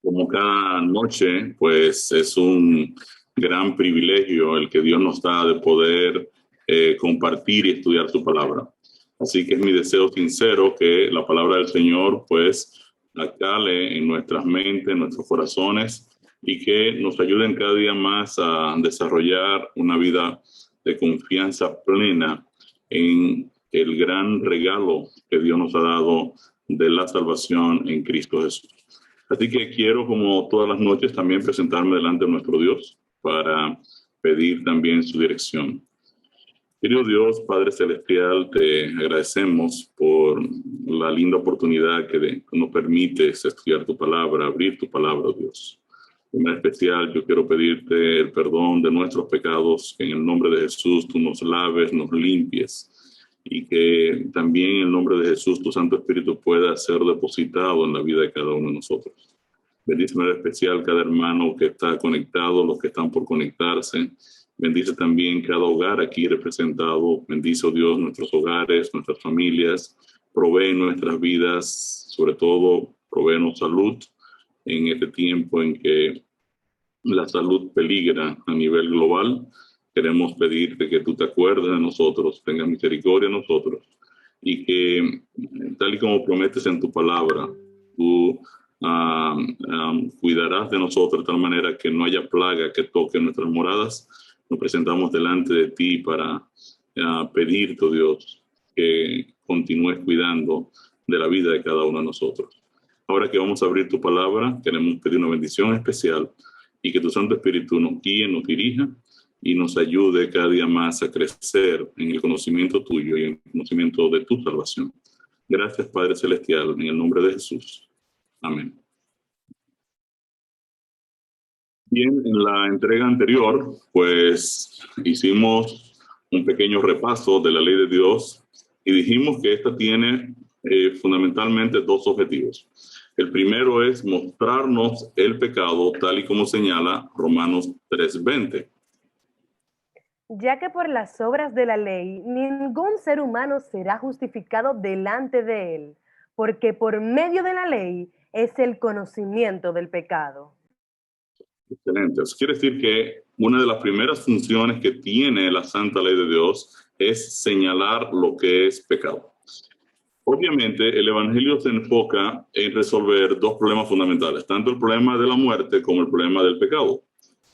Como cada noche, pues es un gran privilegio el que Dios nos da de poder compartir y estudiar su palabra. Así que es mi deseo sincero que la palabra del Señor pues la cale en nuestras mentes, en nuestros corazones y que nos ayuden cada día más a desarrollar una vida de confianza plena en el gran regalo que Dios nos ha dado de la salvación en Cristo Jesús. Así que quiero, como todas las noches, también presentarme delante de nuestro Dios para pedir también su dirección. Querido Dios, Padre Celestial, te agradecemos por la linda oportunidad que nos permites estudiar tu palabra, abrir tu palabra, Dios. En especial, yo quiero pedirte el perdón de nuestros pecados, que en el nombre de Jesús tú nos laves, nos limpies, y que también en el nombre de Jesús tu Santo Espíritu pueda ser depositado en la vida de cada uno de nosotros. Bendice de manera especial cada hermano que está conectado, los que están por conectarse. Bendice también cada hogar aquí representado. Bendice, oh Dios, nuestros hogares, nuestras familias. Provee nuestras vidas, sobre todo, provéenos salud en este tiempo en que la salud peligra a nivel global. Queremos pedirte que tú te acuerdes de nosotros, tengas misericordia de nosotros y que, tal y como prometes en tu palabra, tú cuidarás de nosotros de tal manera que no haya plaga que toque nuestras moradas. Nos presentamos delante de ti para pedirte, oh Dios, que continúes cuidando de la vida de cada uno de nosotros. Ahora que vamos a abrir tu palabra, queremos pedir una bendición especial y que tu Santo Espíritu nos guíe, nos dirija y nos ayude cada día más a crecer en el conocimiento tuyo y en el conocimiento de tu salvación. Gracias, Padre Celestial, en el nombre de Jesús. Amén. Bien, en la entrega anterior, pues hicimos un pequeño repaso de la ley de Dios y dijimos que esta tiene fundamentalmente dos objetivos. El primero es mostrarnos el pecado tal y como señala Romanos 3:20. Ya que por las obras de la ley ningún ser humano será justificado delante de él, porque por medio de la ley es el conocimiento del pecado. Excelente. Eso quiere decir que una de las primeras funciones que tiene la santa ley de Dios es señalar lo que es pecado. Obviamente, el Evangelio se enfoca en resolver dos problemas fundamentales, tanto el problema de la muerte como el problema del pecado.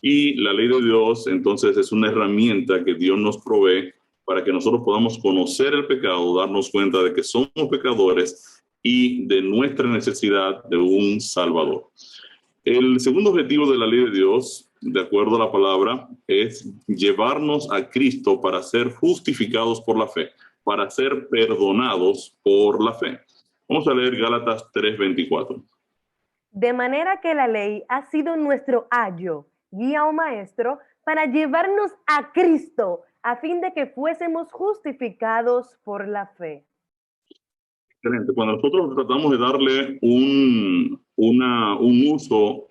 Y la ley de Dios, entonces, es una herramienta que Dios nos provee para que nosotros podamos conocer el pecado, darnos cuenta de que somos pecadores y de nuestra necesidad de un Salvador. El segundo objetivo de la ley de Dios, de acuerdo a la palabra, es llevarnos a Cristo para ser justificados por la fe, para ser perdonados por la fe. Vamos a leer Gálatas 3:24. De manera que la ley ha sido nuestro ayo, guía o maestro, para llevarnos a Cristo, a fin de que fuésemos justificados por la fe. Excelente. Cuando nosotros tratamos de darle un uso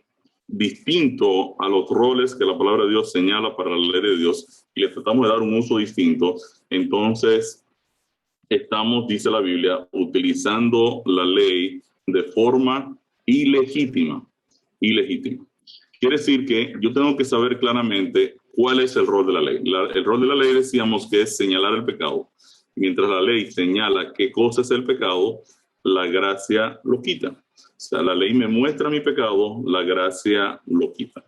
distinto a los roles que la palabra de Dios señala para la ley de Dios y le tratamos de dar un uso distinto, entonces estamos, dice la Biblia, utilizando la ley de forma ilegítima. Ilegítima. Quiere decir que yo tengo que saber claramente cuál es el rol de la ley. El rol de la ley decíamos que es señalar el pecado. Mientras la ley señala qué cosa es el pecado, la gracia lo quita. O sea, la ley me muestra mi pecado, la gracia lo quita.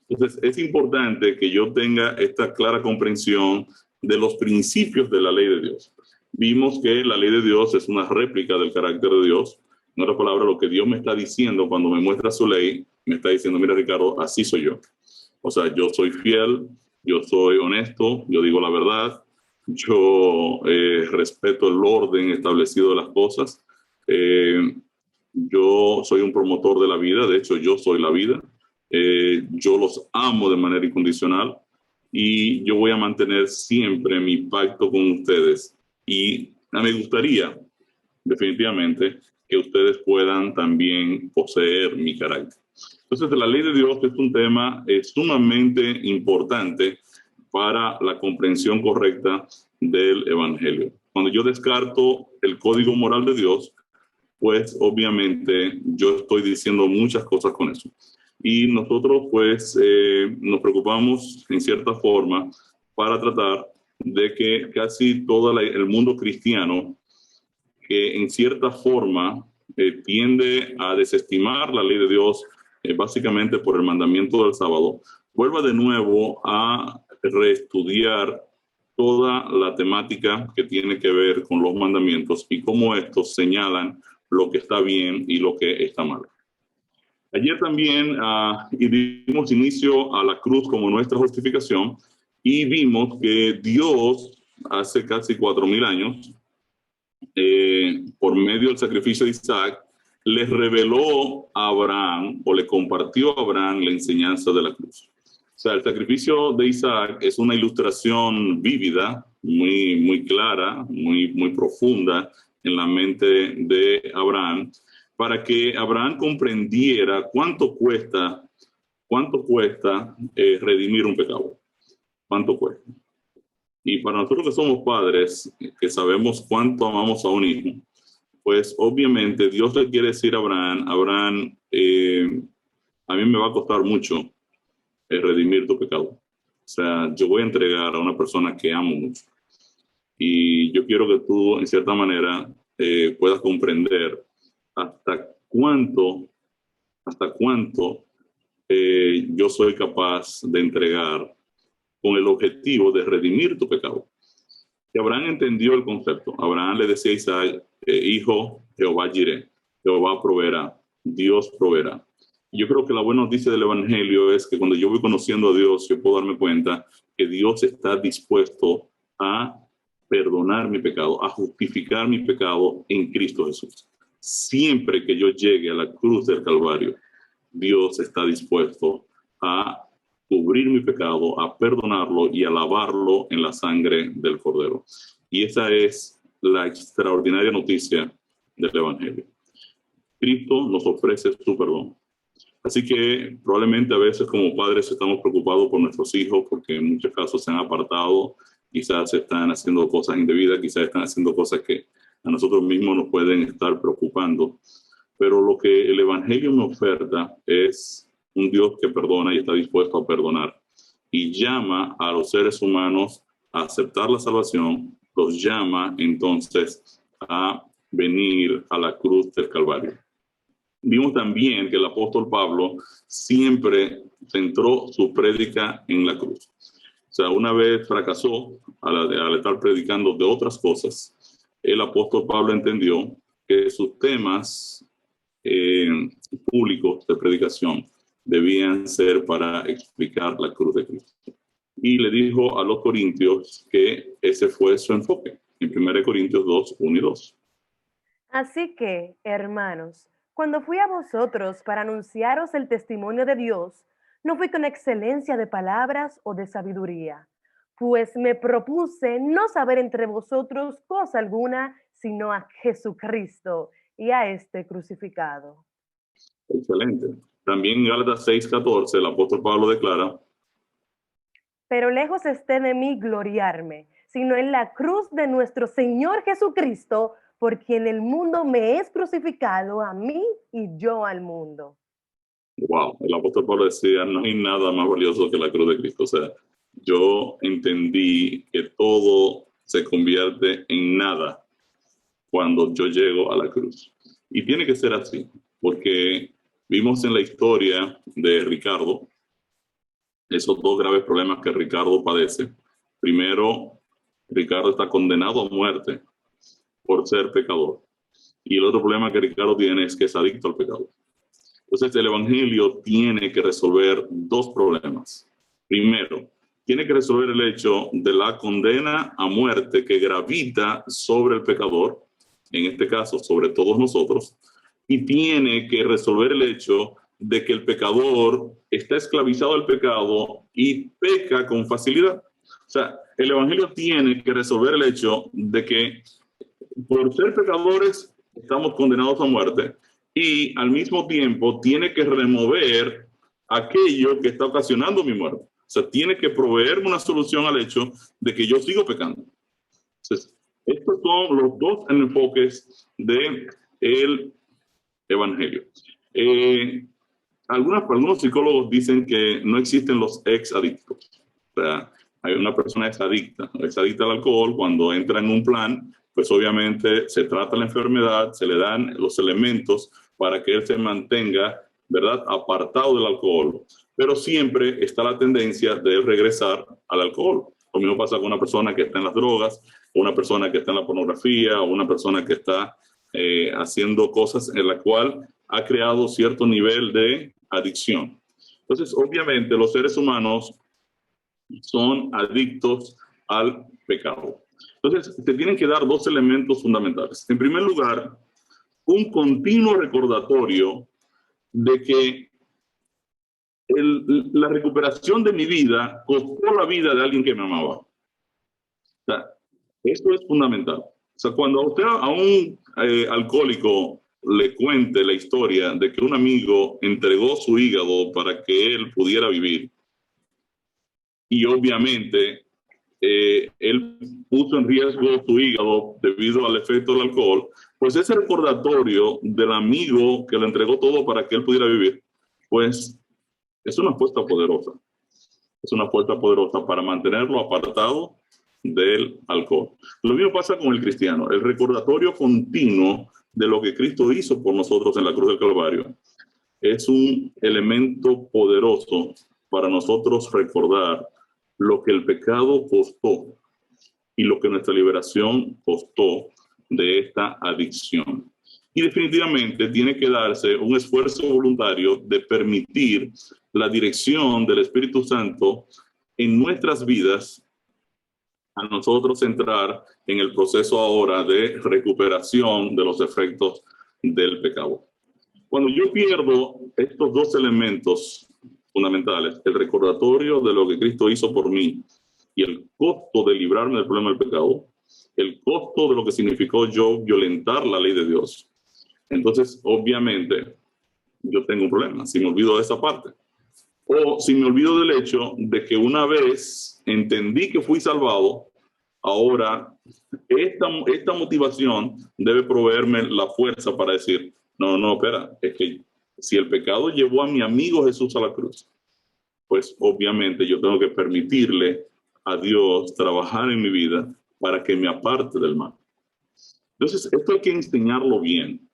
Entonces, es importante que yo tenga esta clara comprensión de los principios de la ley de Dios. Vimos que la ley de Dios es una réplica del carácter de Dios. En otras palabras, lo que Dios me está diciendo cuando me muestra su ley, me está diciendo, mira Ricardo, así soy yo. O sea, yo soy fiel, yo soy honesto, yo digo la verdad, yo respeto el orden establecido de las cosas. Yo soy un promotor de la vida, de hecho yo soy la vida. Yo los amo de manera incondicional y yo voy a mantener siempre mi pacto con ustedes. Y me gustaría, definitivamente, que ustedes puedan también poseer mi carácter. Entonces, la ley de Dios es un tema sumamente importante para la comprensión correcta del Evangelio. Cuando yo descarto el código moral de Dios, pues obviamente yo estoy diciendo muchas cosas con eso. Y nosotros pues nos preocupamos en cierta forma para tratar de que casi todo el mundo cristiano, que en cierta forma tiende a desestimar la ley de Dios, básicamente por el mandamiento del sábado, vuelva de nuevo a reestudiar toda la temática que tiene que ver con los mandamientos y cómo estos señalan lo que está bien y lo que está mal. Ayer también dimos inicio a la cruz como nuestra justificación y vimos que Dios hace casi 4,000 años, por medio del sacrificio de Isaac, le reveló a Abraham o le compartió a Abraham la enseñanza de la cruz. O sea, el sacrificio de Isaac es una ilustración vívida, muy clara, muy profunda en la mente de Abraham, para que Abraham comprendiera cuánto cuesta redimir un pecado. ¿Cuánto cuesta? Y para nosotros que somos padres, que sabemos cuánto amamos a un hijo, pues obviamente Dios le quiere decir a Abraham, a mí me va a costar mucho redimir tu pecado. O sea, yo voy a entregar a una persona que amo mucho. Y yo quiero que tú, en cierta manera, puedas comprender hasta cuánto yo soy capaz de entregar con el objetivo de redimir tu pecado. Y Abraham entendió el concepto. Abraham le decía a Isaac, hijo, Jehová Jireh, Jehová proveerá, Dios proveerá. Y yo creo que la buena noticia del Evangelio es que cuando yo voy conociendo a Dios, yo puedo darme cuenta que Dios está dispuesto a perdonar mi pecado, a justificar mi pecado en Cristo Jesús. Siempre que yo llegue a la cruz del Calvario, Dios está dispuesto a cubrir mi pecado, a perdonarlo y a lavarlo en la sangre del Cordero. Y esa es la extraordinaria noticia del Evangelio. Cristo nos ofrece su perdón. Así que probablemente a veces como padres estamos preocupados por nuestros hijos porque en muchos casos se han apartado, quizás están haciendo cosas indebidas, quizás están haciendo cosas que a nosotros mismos nos pueden estar preocupando. Pero lo que el Evangelio me oferta es un Dios que perdona y está dispuesto a perdonar. Y llama a los seres humanos a aceptar la salvación, los llama entonces a venir a la cruz del Calvario. Vimos también que el apóstol Pablo siempre centró su prédica en la cruz. O sea, una vez fracasó al estar predicando de otras cosas, el apóstol Pablo entendió que sus temas públicos de predicación debían ser para explicar la cruz de Cristo. Y le dijo a los corintios que ese fue su enfoque, en 1 Corintios 2, 1 y 2. Así que, hermanos, cuando fui a vosotros para anunciaros el testimonio de Dios, no fui con excelencia de palabras o de sabiduría, pues me propuse no saber entre vosotros cosa alguna, sino a Jesucristo y a este crucificado. Excelente. También en Gálatas 6:14 el apóstol Pablo declara: pero lejos esté de mí gloriarme, sino en la cruz de nuestro Señor Jesucristo, por quien el mundo me es crucificado a mí y yo al mundo. Wow, el apóstol Pablo decía, no hay nada más valioso que la cruz de Cristo. O sea, yo entendí que todo se convierte en nada cuando yo llego a la cruz. Y tiene que ser así, porque vimos en la historia de Ricardo esos dos graves problemas que Ricardo padece. Primero, Ricardo está condenado a muerte por ser pecador. Y el otro problema que Ricardo tiene es que es adicto al pecado. Entonces, el Evangelio tiene que resolver dos problemas. Primero, tiene que resolver el hecho de la condena a muerte que gravita sobre el pecador, en este caso sobre todos nosotros, y tiene que resolver el hecho de que el pecador está esclavizado al pecado y peca con facilidad. O sea, el Evangelio tiene que resolver el hecho de que por ser pecadores estamos condenados a muerte, y al mismo tiempo tiene que remover aquello que está ocasionando mi muerte. O sea, tiene que proveerme una solución al hecho de que yo sigo pecando. Entonces, estos son los dos enfoques de el evangelio. Algunos psicólogos dicen que no existen los ex-adictos. O sea, hay una persona es adicta al alcohol. Cuando entra en un plan, pues obviamente se trata la enfermedad, se le dan los elementos para que él se mantenga, ¿verdad?, apartado del alcohol. Pero siempre está la tendencia de regresar al alcohol. Lo mismo pasa con una persona que está en las drogas, o una persona que está en la pornografía, o una persona que está haciendo cosas en la cual ha creado cierto nivel de adicción. Entonces, obviamente, los seres humanos son adictos al pecado. Entonces, te tienen que dar dos elementos fundamentales. En primer lugar, un continuo recordatorio de que la recuperación de mi vida costó la vida de alguien que me amaba. O sea, esto es fundamental. O sea, cuando usted a un alcohólico le cuente la historia de que un amigo entregó su hígado para que él pudiera vivir, y obviamente él puso en riesgo su hígado debido al efecto del alcohol, pues ese recordatorio del amigo que le entregó todo para que él pudiera vivir, pues es una apuesta poderosa. Es una apuesta poderosa para mantenerlo apartado del alcohol. Lo mismo pasa con el cristiano. El recordatorio continuo de lo que Cristo hizo por nosotros en la cruz del Calvario es un elemento poderoso para nosotros recordar lo que el pecado costó y lo que nuestra liberación costó de esta adicción. Y definitivamente tiene que darse un esfuerzo voluntario de permitir la dirección del Espíritu Santo en nuestras vidas, a nosotros entrar en el proceso ahora de recuperación de los efectos del pecado. Cuando yo pierdo estos dos elementos fundamentales, el recordatorio de lo que Cristo hizo por mí y el costo de librarme del problema del pecado, el costo de lo que significó yo violentar la ley de Dios, entonces obviamente yo tengo un problema si me olvido de esa parte. O si me olvido del hecho de que una vez entendí que fui salvado, ahora esta motivación debe proveerme la fuerza para decir, no, espera, es que si el pecado llevó a mi amigo Jesús a la cruz, pues obviamente yo tengo que permitirle a Dios trabajar en mi vida para que me aparte del mal. Entonces, esto hay que enseñarlo bien,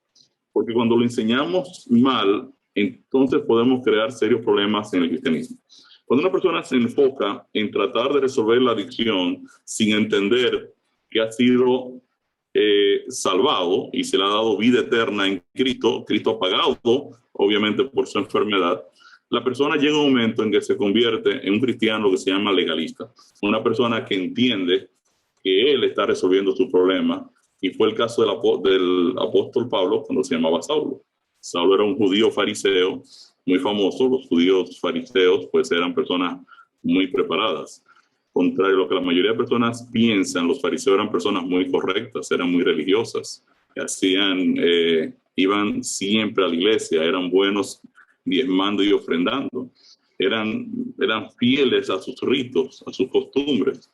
porque cuando lo enseñamos mal, entonces podemos crear serios problemas en el cristianismo. Cuando una persona se enfoca en tratar de resolver la adicción sin entender que ha sido salvado y se le ha dado vida eterna en Cristo, Cristo ha pagado, obviamente, por su enfermedad, la persona llega a un momento en que se convierte en un cristiano que se llama legalista, una persona que entiende que él está resolviendo su problema, y fue el caso del apóstol Pablo cuando se llamaba Saulo. Saulo era un judío fariseo muy famoso. Los judíos fariseos pues eran personas muy preparadas. Contrario a lo que la mayoría de personas piensan, los fariseos eran personas muy correctas, eran muy religiosas, iban siempre a la iglesia, eran buenos diezmando y ofrendando, eran fieles a sus ritos, a sus costumbres,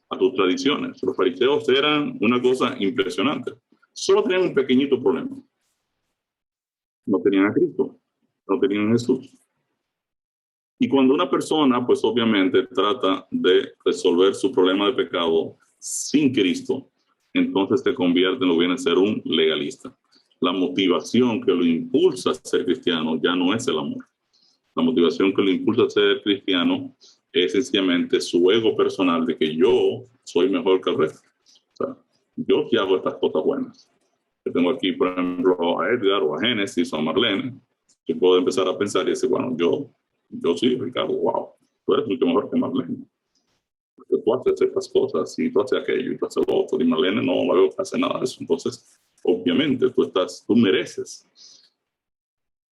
a sus tradiciones. Los fariseos eran una cosa impresionante. Solo tenían un pequeñito problema. No tenían a Cristo, no tenían a Jesús. Y cuando una persona, pues obviamente trata de resolver su problema de pecado sin Cristo, entonces se convierte en lo que viene a ser un legalista. La motivación que lo impulsa a ser cristiano ya no es el amor. La motivación que lo impulsa a ser cristiano es sencillamente su ego personal de que yo soy mejor que el resto. O sea, yo sí hago estas cosas buenas. Yo tengo aquí, por ejemplo, a Edgar o a Génesis o a Marlene. Yo puedo empezar a pensar y decir, bueno, yo sí, Ricardo, wow, tú eres mucho mejor que Marlene. Porque tú haces estas cosas y tú haces aquello y tú haces lo otro. Y Marlene no veo que hace nada de eso. Entonces, obviamente, tú mereces.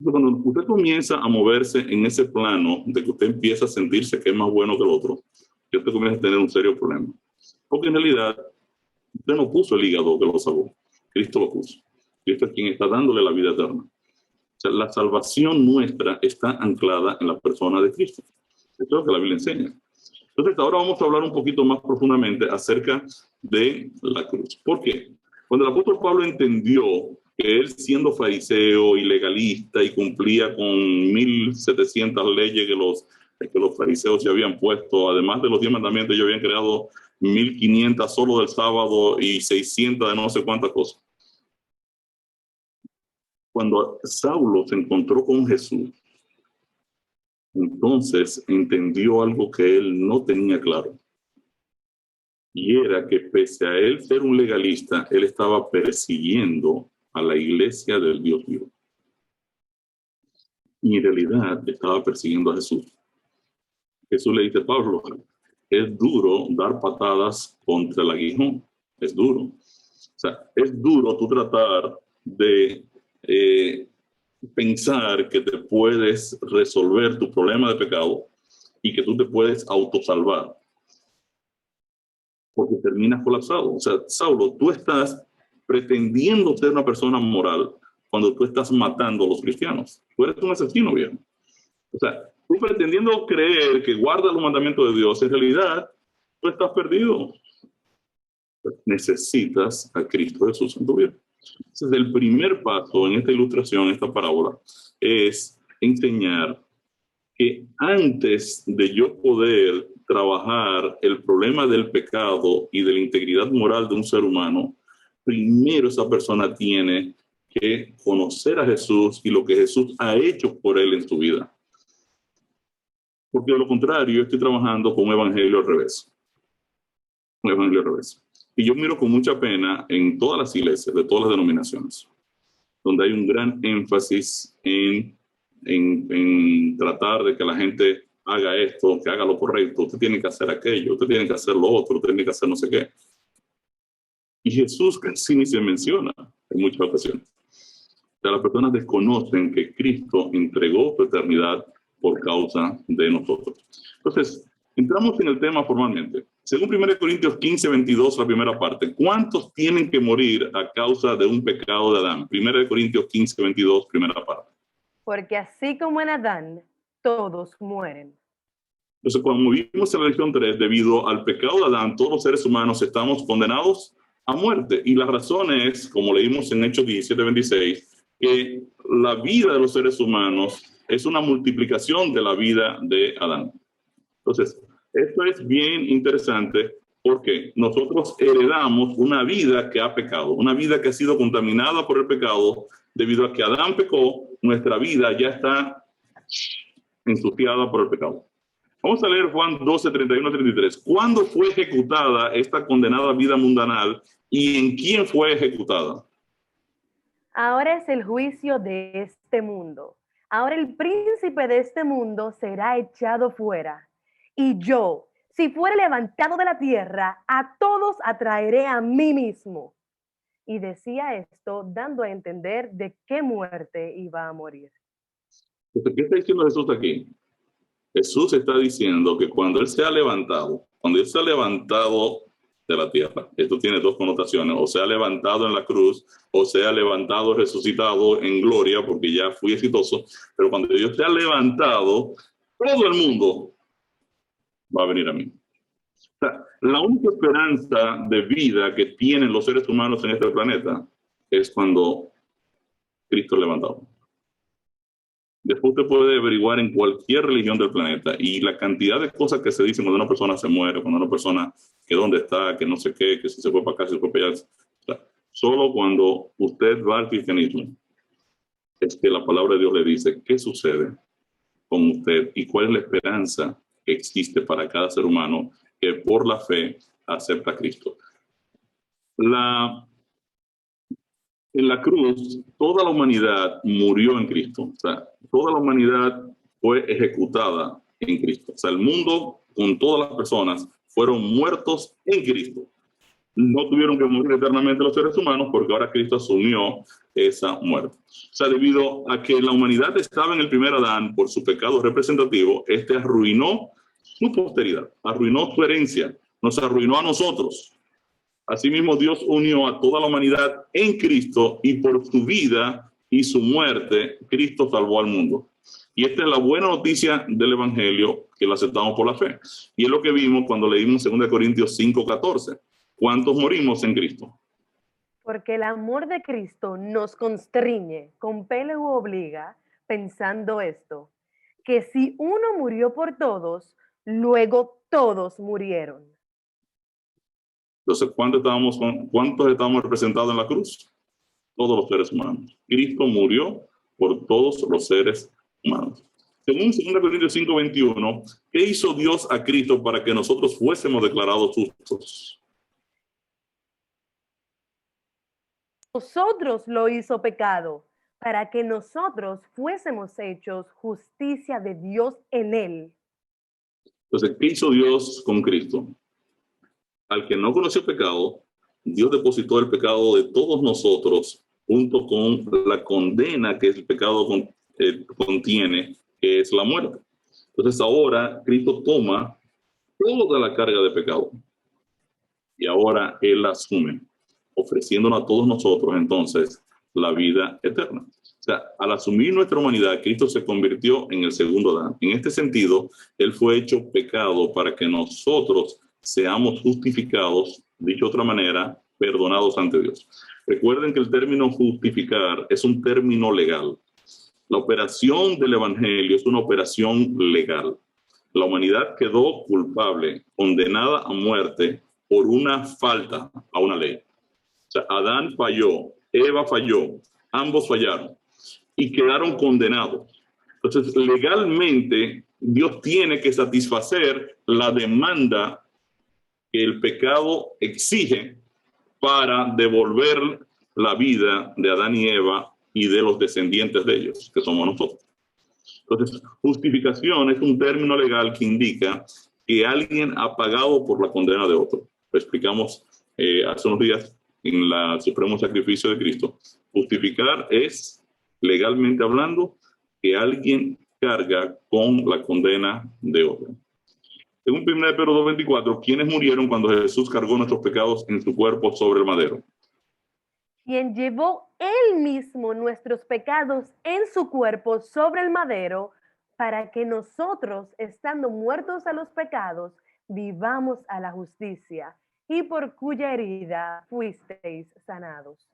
Cuando usted comienza a moverse en ese plano de que usted empieza a sentirse que es más bueno que el otro, usted comienza a tener un serio problema. Porque en realidad, usted no puso el hígado que lo salvó. Cristo lo puso. Cristo es quien está dándole la vida eterna. O sea, la salvación nuestra está anclada en la persona de Cristo. Esto es lo que la Biblia enseña. Entonces, ahora vamos a hablar un poquito más profundamente acerca de la cruz. ¿Por qué? Cuando el apóstol Pablo entendió que él siendo fariseo y legalista y cumplía con 1700 leyes que los fariseos ya habían puesto, además de los 10 mandamientos, ellos habían creado 1500 solo del sábado y 600 de no sé cuántas cosas. Cuando Saulo se encontró con Jesús, entonces entendió algo que él no tenía claro. Y era que pese a él ser un legalista, él estaba persiguiendo a la iglesia del Dios vivo. Y en realidad estaba persiguiendo a Jesús. Jesús le dice, Pablo, es duro dar patadas contra el aguijón. Es duro. O sea, es duro tú tratar de pensar que te puedes resolver tu problema de pecado y que tú te puedes autosalvar. Porque terminas colapsado. O sea, Saulo, tú estás pretendiendo ser una persona moral cuando tú estás matando a los cristianos. Tú eres un asesino, viejo. O sea, tú pretendiendo creer que guardas los mandamientos de Dios, en realidad tú estás perdido. Necesitas a Cristo Jesús en tu vida. Entonces, el primer paso en esta ilustración, en esta parábola, es enseñar que antes de yo poder trabajar el problema del pecado y de la integridad moral de un ser humano, primero esa persona tiene que conocer a Jesús y lo que Jesús ha hecho por él en su vida. Porque de lo contrario, yo estoy trabajando con un evangelio al revés. Un evangelio al revés. Y yo miro con mucha pena en todas las iglesias, de todas las denominaciones, donde hay un gran énfasis en tratar de que la gente haga esto, que haga lo correcto, usted tiene que hacer aquello, usted tiene que hacer lo otro, usted tiene que hacer no sé qué. Y Jesús casi ni se menciona en muchas ocasiones. O sea, las personas desconocen que Cristo entregó su eternidad por causa de nosotros. Entonces, entramos en el tema formalmente. Según 1 Corintios 15, 22, la primera parte, ¿cuántos tienen que morir a causa de un pecado de Adán? 1 Corintios 15, 22, primera parte. Porque así como en Adán, todos mueren. Entonces, cuando vivimos en la lección 3, debido al pecado de Adán, todos los seres humanos estamos condenados a muerte. Y la razón es, como leímos en Hechos 17, 26, que la vida de los seres humanos es una multiplicación de la vida de Adán. Entonces, esto es bien interesante porque nosotros heredamos una vida que ha pecado, una vida que ha sido contaminada por el pecado. Debido a que Adán pecó, nuestra vida ya está ensuciada por el pecado. Vamos a leer Juan 12, 31, 33. ¿Cuándo fue ejecutada esta condenada vida mundanal y en quién fue ejecutada? Ahora es el juicio de este mundo. Ahora el príncipe de este mundo será echado fuera. Y yo, si fuere levantado de la tierra, a todos atraeré a mí mismo. Y decía esto dando a entender de qué muerte iba a morir. ¿Qué está diciendo Jesús aquí? Jesús está diciendo que cuando Él sea levantado, de la tierra, esto tiene dos connotaciones, o sea levantado en la cruz, o sea levantado, resucitado en gloria, porque ya fui exitoso, pero cuando yo sea levantado, todo el mundo va a venir a mí. O sea, la única esperanza de vida que tienen los seres humanos en este planeta es cuando Cristo es levantado. Después usted puede averiguar en cualquier religión del planeta y la cantidad de cosas que se dicen cuando una persona se muere, cuando una persona que dónde está, que no sé qué, que si se fue para acá, si se fue para allá. O sea, solo cuando usted va al cristianismo es que la palabra de Dios le dice qué sucede con usted y cuál es la esperanza que existe para cada ser humano que por la fe acepta a Cristo. En la cruz, toda la humanidad murió en Cristo. O sea, toda la humanidad fue ejecutada en Cristo. O sea, el mundo con todas las personas fueron muertos en Cristo. No tuvieron que morir eternamente los seres humanos porque ahora Cristo asumió esa muerte. O sea, debido a que la humanidad estaba en el primer Adán por su pecado representativo, este arruinó su posteridad, arruinó su herencia, nos arruinó a nosotros. Asimismo, Dios unió a toda la humanidad en Cristo y por su vida y su muerte, Cristo salvó al mundo. Y esta es la buena noticia del Evangelio, que lo aceptamos por la fe. Y es lo que vimos cuando leímos 2 Corintios 5, 14. ¿Cuántos morimos en Cristo? Porque el amor de Cristo nos constriñe, compele u obliga, pensando esto, que si uno murió por todos, luego todos murieron. Entonces, ¿cuántos estábamos representados en la cruz? Todos los seres humanos. Cristo murió por todos los seres humanos. Según 2 Corintios 5:21, ¿qué hizo Dios a Cristo para que nosotros fuésemos declarados justos? Nosotros lo hizo pecado, para que nosotros fuésemos hechos justicia de Dios en él. Entonces, ¿qué hizo Dios con Cristo? Al que no conoció pecado, Dios depositó el pecado de todos nosotros junto con la condena que el pecado contiene, que es la muerte. Entonces ahora Cristo toma toda la carga de pecado y ahora Él la asume, ofreciéndonos a todos nosotros entonces la vida eterna. O sea, al asumir nuestra humanidad, Cristo se convirtió en el segundo Adán. En este sentido, Él fue hecho pecado para que nosotros seamos justificados, dicho de otra manera, perdonados ante Dios. Recuerden que el término justificar es un término legal. La operación del Evangelio es una operación legal. La humanidad quedó culpable, condenada a muerte por una falta a una ley. O sea, Adán falló, Eva falló, ambos fallaron y quedaron condenados. Entonces, legalmente, Dios tiene que satisfacer la demanda que el pecado exige para devolver la vida de Adán y Eva y de los descendientes de ellos, que somos nosotros. Entonces, justificación es un término legal que indica que alguien ha pagado por la condena de otro. Lo explicamos hace unos días en el supremo sacrificio de Cristo. Justificar es, legalmente hablando, que alguien carga con la condena de otro. Según 1 Pedro 2:24, ¿quiénes murieron cuando Jesús cargó nuestros pecados en su cuerpo sobre el madero? Quien llevó él mismo nuestros pecados en su cuerpo sobre el madero, para que nosotros, estando muertos a los pecados, vivamos a la justicia, y por cuya herida fuisteis sanados.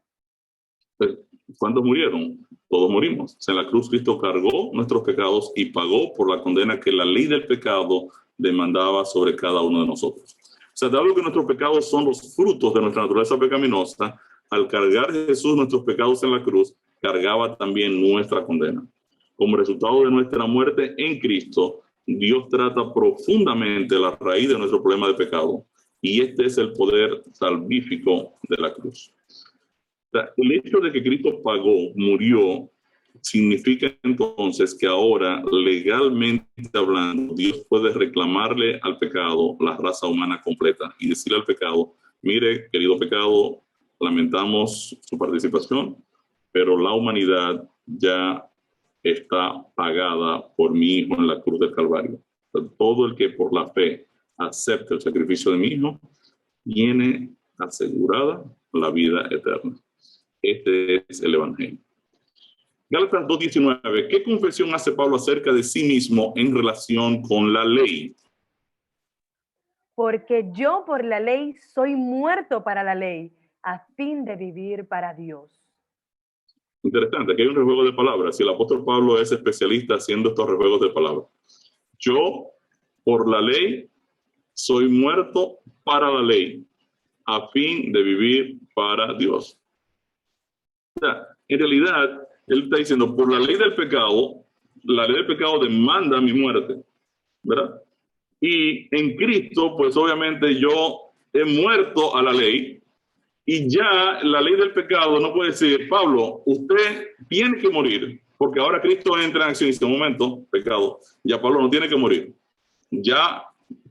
¿Cuántos murieron? Todos morimos. En la cruz Cristo cargó nuestros pecados y pagó por la condena que la ley del pecado demandaba sobre cada uno de nosotros. O sea, dado que nuestros pecados son los frutos de nuestra naturaleza pecaminosa, al cargar Jesús nuestros pecados en la cruz, cargaba también nuestra condena. Como resultado de nuestra muerte en Cristo, Dios trata profundamente la raíz de nuestro problema de pecado. Y este es el poder salvífico de la cruz. O sea, el hecho de que Cristo pagó, murió, significa entonces que ahora, legalmente hablando, Dios puede reclamarle al pecado la raza humana completa y decirle al pecado: mire, querido pecado, lamentamos su participación, pero la humanidad ya está pagada por mi Hijo en la cruz del Calvario. O sea, todo el que por la fe acepte el sacrificio de mi Hijo, tiene asegurada la vida eterna. Este es el Evangelio. Gálatas 2:19. ¿Qué confesión hace Pablo acerca de sí mismo en relación con la ley? Porque yo por la ley soy muerto para la ley, a fin de vivir para Dios. Interesante, aquí hay un rejuego de palabras. Y el apóstol Pablo es especialista haciendo estos rejuegos de palabras. Yo por la ley soy muerto para la ley, a fin de vivir para Dios. O sea, en realidad, él está diciendo, por la ley del pecado, la ley del pecado demanda mi muerte, ¿verdad? Y en Cristo, pues obviamente yo he muerto a la ley y ya la ley del pecado no puede decir: Pablo, usted tiene que morir, porque ahora Cristo entra en acción y dice: un momento, pecado, ya Pablo no tiene que morir. Ya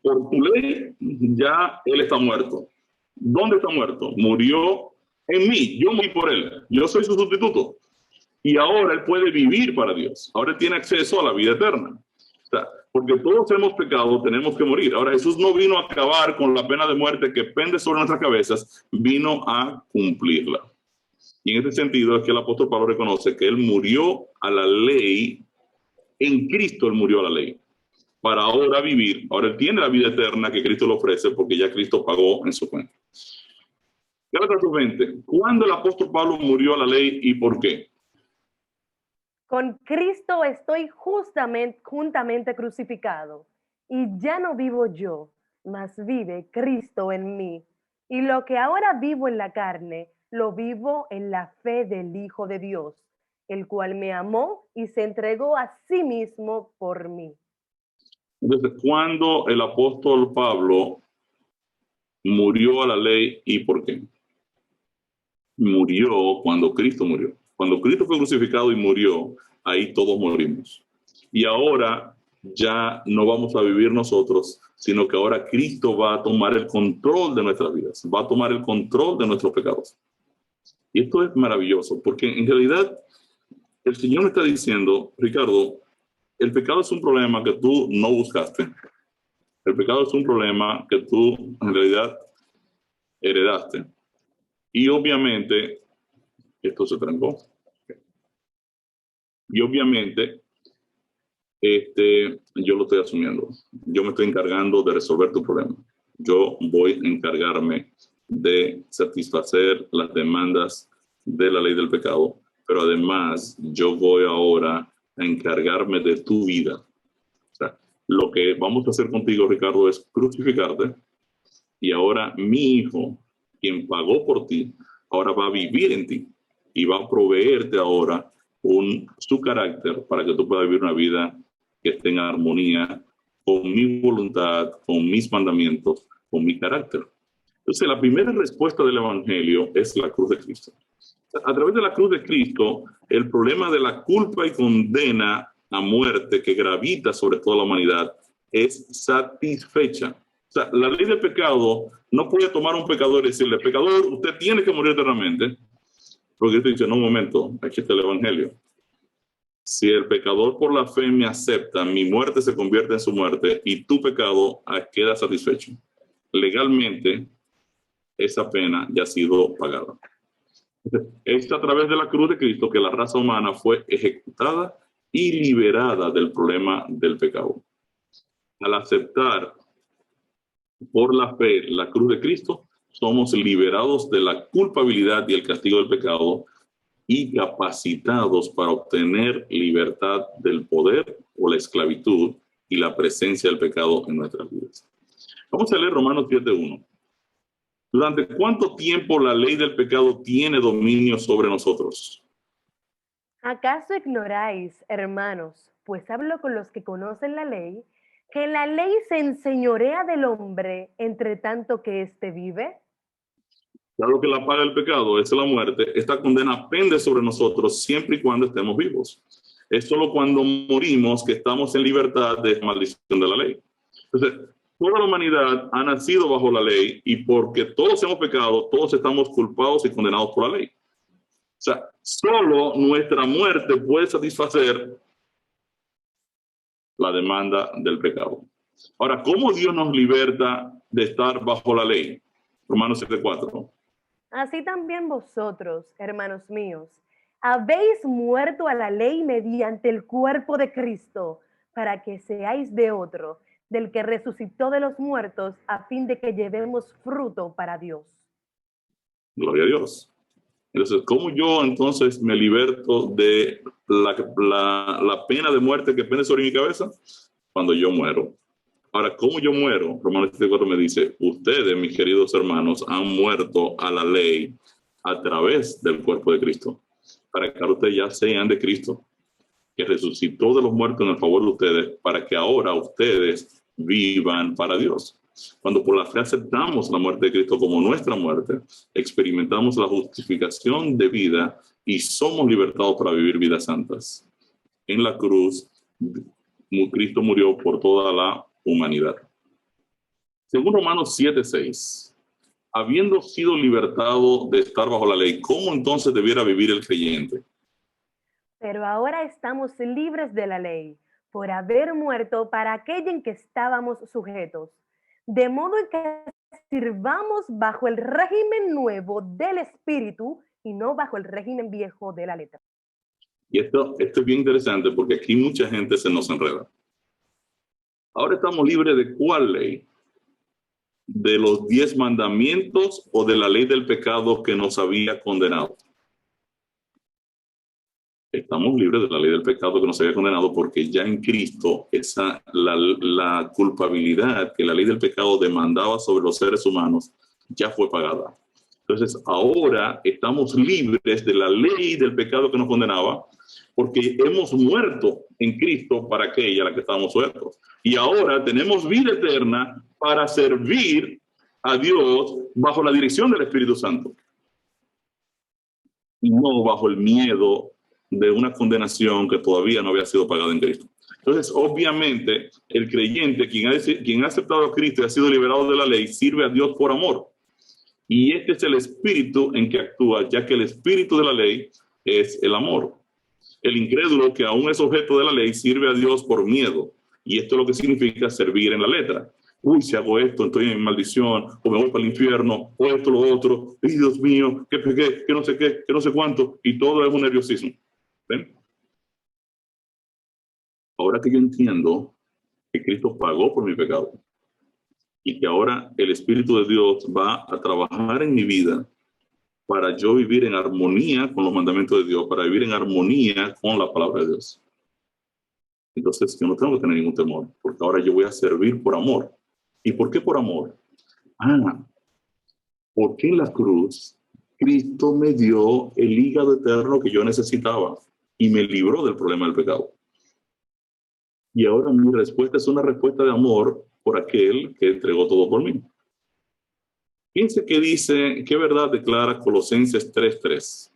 por tu ley, ya él está muerto. ¿Dónde está muerto? Murió en mí, yo morí por él, yo soy su sustituto. Y ahora él puede vivir para Dios. Ahora él tiene acceso a la vida eterna. O sea, porque todos hemos pecado, tenemos que morir. Ahora Jesús no vino a acabar con la pena de muerte que pende sobre nuestras cabezas, vino a cumplirla. Y en este sentido es que el apóstol Pablo reconoce que él murió a la ley, en Cristo él murió a la ley, para ahora vivir. Ahora él tiene la vida eterna que Cristo le ofrece porque ya Cristo pagó en su cuenta. Gálatas 2:20. ¿Cuándo el apóstol Pablo murió a la ley y por qué? Con Cristo estoy juntamente crucificado, y ya no vivo yo, mas vive Cristo en mí. Y lo que ahora vivo en la carne, lo vivo en la fe del Hijo de Dios, el cual me amó y se entregó a sí mismo por mí. Entonces, ¿cuándo el apóstol Pablo murió a la ley y por qué? Murió cuando Cristo murió. Cuando Cristo fue crucificado y murió, ahí todos morimos. Y ahora ya no vamos a vivir nosotros, sino que ahora Cristo va a tomar el control de nuestras vidas, va a tomar el control de nuestros pecados. Y esto es maravilloso, porque en realidad el Señor me está diciendo, Ricardo, el pecado es un problema que tú no buscaste. El pecado es un problema que tú en realidad heredaste. Y obviamente, esto se trancó. Y obviamente, yo lo estoy asumiendo. Yo me estoy encargando de resolver tu problema. Yo voy a encargarme de satisfacer las demandas de la ley del pecado, pero además yo voy ahora a encargarme de tu vida. O sea, lo que vamos a hacer contigo, Ricardo, es crucificarte y ahora mi hijo, quien pagó por ti, ahora va a vivir en ti y va a proveerte ahora su carácter para que tú puedas vivir una vida que esté en armonía con mi voluntad, con mis mandamientos, con mi carácter. Entonces, la primera respuesta del Evangelio es la cruz de Cristo. A través de la cruz de Cristo, el problema de la culpa y condena a muerte que gravita sobre toda la humanidad es satisfecha. O sea, la ley del pecado no puede tomar a un pecador y decirle, pecador, usted tiene que morir eternamente. Porque Cristo dice, no, un momento, aquí está el Evangelio. Si el pecador por la fe me acepta, mi muerte se convierte en su muerte y tu pecado queda satisfecho. Legalmente, esa pena ya ha sido pagada. Es a través de la cruz de Cristo que la raza humana fue ejecutada y liberada del problema del pecado. Al aceptar por la fe la cruz de Cristo, somos liberados de la culpabilidad y el castigo del pecado y capacitados para obtener libertad del poder o la esclavitud y la presencia del pecado en nuestras vidas. Vamos a leer Romanos 7:1. ¿Durante cuánto tiempo la ley del pecado tiene dominio sobre nosotros? ¿Acaso ignoráis, hermanos, pues hablo con los que conocen la ley, que la ley se enseñorea del hombre entre tanto que éste vive? Claro que la paga del pecado es la muerte. Esta condena pende sobre nosotros siempre y cuando estemos vivos. Es solo cuando morimos que estamos en libertad de maldición de la ley. Entonces, toda la humanidad ha nacido bajo la ley y porque todos hemos pecado, todos estamos culpados y condenados por la ley. O sea, solo nuestra muerte puede satisfacer la demanda del pecado. Ahora, ¿cómo Dios nos liberta de estar bajo la ley? Romanos 7:4. Así también vosotros, hermanos míos, habéis muerto a la ley mediante el cuerpo de Cristo, para que seáis de otro, del que resucitó de los muertos, a fin de que llevemos fruto para Dios. Gloria a Dios. Entonces, ¿cómo yo entonces me liberto de la pena de muerte que pende sobre mi cabeza? Cuando yo muero. Ahora, ¿cómo yo muero? Romanos 7:4 me dice, ustedes, mis queridos hermanos, han muerto a la ley a través del cuerpo de Cristo, para que ahora ustedes ya sean de Cristo, que resucitó de los muertos en el favor de ustedes, para que ahora ustedes vivan para Dios. Cuando por la fe aceptamos la muerte de Cristo como nuestra muerte, experimentamos la justificación de vida y somos libertados para vivir vidas santas. En la cruz, Cristo murió por toda la humanidad. Según Romanos 7:6, habiendo sido libertado de estar bajo la ley, ¿cómo entonces debiera vivir el creyente? Pero ahora estamos libres de la ley, por haber muerto para aquello en que estábamos sujetos, de modo que sirvamos bajo el régimen nuevo del Espíritu y no bajo el régimen viejo de la letra. Y esto es bien interesante porque aquí mucha gente se nos enreda. Ahora estamos libres de ¿cuál ley? de los 10 mandamientos o de la ley del pecado que nos había condenado? Estamos libres de la ley del pecado que nos había condenado porque ya en Cristo la culpabilidad que la ley del pecado demandaba sobre los seres humanos ya fue pagada. Entonces ahora estamos libres de la ley del pecado que nos condenaba porque hemos muerto en Cristo para aquella a la que estábamos sueltos. Y ahora tenemos vida eterna para servir a Dios bajo la dirección del Espíritu Santo. Y no bajo el miedo de una condenación que todavía no había sido pagada en Cristo. Entonces, obviamente, el creyente, quien ha aceptado a Cristo y ha sido liberado de la ley, sirve a Dios por amor. Y este es el espíritu en que actúa, ya que el espíritu de la ley es el amor. El incrédulo, que aún es objeto de la ley, sirve a Dios por miedo. Y esto es lo que significa servir en la letra. Uy, si hago esto, estoy en maldición, o me voy para el infierno, o esto, lo otro, y Dios mío, que pegué, que no sé qué, que no sé cuánto, y todo es un nerviosismo. ¿Ven? Ahora que yo entiendo que Cristo pagó por mi pecado, y que ahora el Espíritu de Dios va a trabajar en mi vida para yo vivir en armonía con los mandamientos de Dios, para vivir en armonía con la palabra de Dios. Entonces yo no tengo que tener ningún temor, porque ahora yo voy a servir por amor. ¿Y por qué por amor? Porque en la cruz Cristo me dio el hígado eterno que yo necesitaba y me libró del problema del pecado. Y ahora mi respuesta es una respuesta de amor por aquel que entregó todo por mí. Fíjense que dice, qué verdad declara Colosenses 3:3.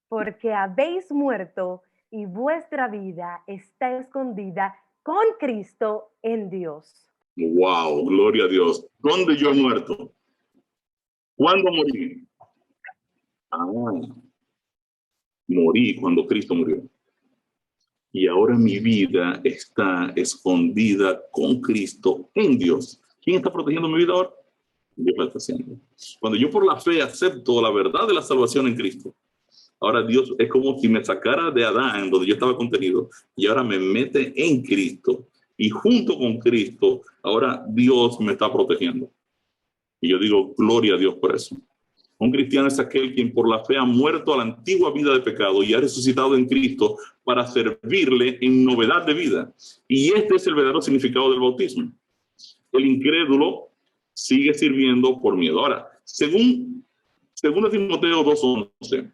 Porque habéis muerto y vuestra vida está escondida con Cristo en Dios. Wow, gloria a Dios. ¿Dónde yo he muerto? ¿Cuándo morí? Morí cuando Cristo murió. Y ahora mi vida está escondida con Cristo en Dios. ¿Quién está protegiendo mi vida ahora? Dios la está haciendo. Cuando yo por la fe acepto la verdad de la salvación en Cristo, ahora Dios es como si me sacara de Adán, donde yo estaba contenido, y ahora me mete en Cristo. Y junto con Cristo, ahora Dios me está protegiendo. Y yo digo, gloria a Dios por eso. Un cristiano es aquel quien por la fe ha muerto a la antigua vida de pecado y ha resucitado en Cristo para servirle en novedad de vida. Y este es el verdadero significado del bautismo. El incrédulo sigue sirviendo por miedo. Ahora, según Timoteo 2:11,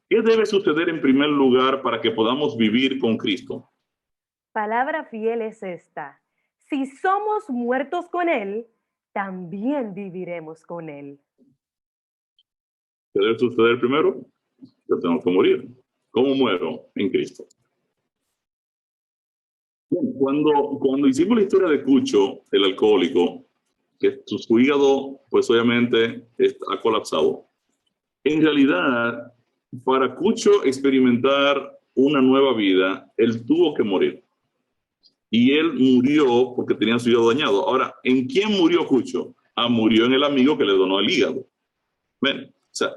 ¿qué debe suceder en primer lugar para que podamos vivir con Cristo? Palabra fiel es esta: si somos muertos con Él, también viviremos con Él. ¿Qué debe suceder primero? Yo tengo que morir. ¿Cómo muero? En Cristo. Cuando hicimos la historia de Cucho, el alcohólico, que su hígado, pues obviamente, ha colapsado. En realidad, para Cucho experimentar una nueva vida, él tuvo que morir. Y él murió porque tenía su hígado dañado. Ahora, ¿en quién murió Cucho? Murió en el amigo que le donó el hígado. ¿Ven? O sea,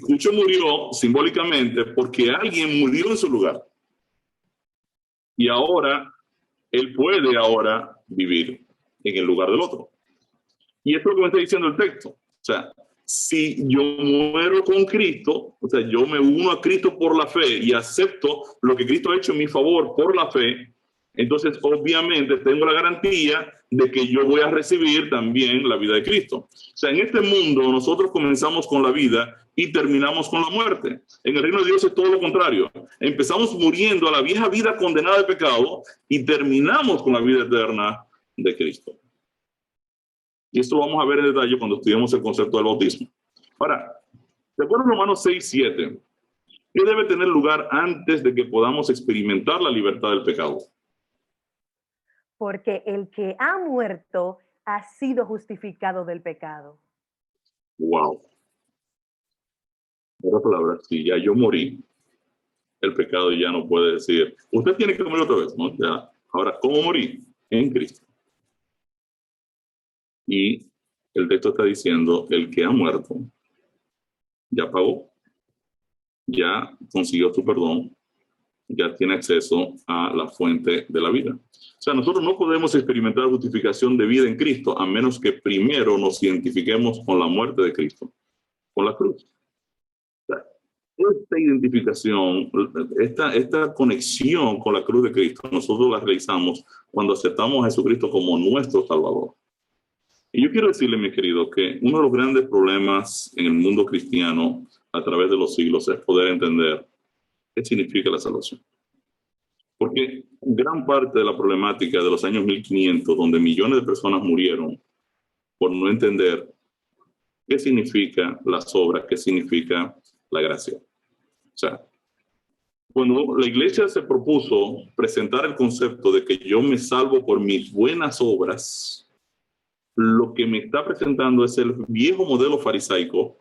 Cucho murió simbólicamente porque alguien murió en su lugar. Y ahora, él puede ahora vivir en el lugar del otro. Y esto es lo que me está diciendo el texto. O sea, si yo muero con Cristo, o sea, yo me uno a Cristo por la fe y acepto lo que Cristo ha hecho en mi favor por la fe, entonces obviamente tengo la garantía de que yo voy a recibir también la vida de Cristo. O sea, en este mundo nosotros comenzamos con la vida y terminamos con la muerte. En el reino de Dios es todo lo contrario. Empezamos muriendo a la vieja vida condenada de pecado y terminamos con la vida eterna de Cristo. Y esto lo vamos a ver en detalle cuando estudiemos el concepto del bautismo. Ahora, de acuerdo a Romanos 6:7, ¿qué debe tener lugar antes de que podamos experimentar la libertad del pecado? Porque el que ha muerto ha sido justificado del pecado. Wow. En otras palabras, si ya yo morí, el pecado ya no puede decir, usted tiene que morir otra vez, ¿no? Ya. Ahora, ¿cómo morí? En Cristo. Y el texto está diciendo, el que ha muerto ya pagó, ya consiguió su perdón ya tiene acceso a la fuente de la vida. O sea, nosotros no podemos experimentar justificación de vida en Cristo a menos que primero nos identifiquemos con la muerte de Cristo, con la cruz. O sea, esta identificación, esta conexión con la cruz de Cristo, nosotros la realizamos cuando aceptamos a Jesucristo como nuestro Salvador. Y yo quiero decirle, mi querido, que uno de los grandes problemas en el mundo cristiano a través de los siglos es poder entender qué significa la salvación. Porque gran parte de la problemática de los años 1500, donde millones de personas murieron por no entender qué significa las obras, qué significa la gracia. O sea, cuando la iglesia se propuso presentar el concepto de que yo me salvo por mis buenas obras, lo que me está presentando es el viejo modelo farisaico,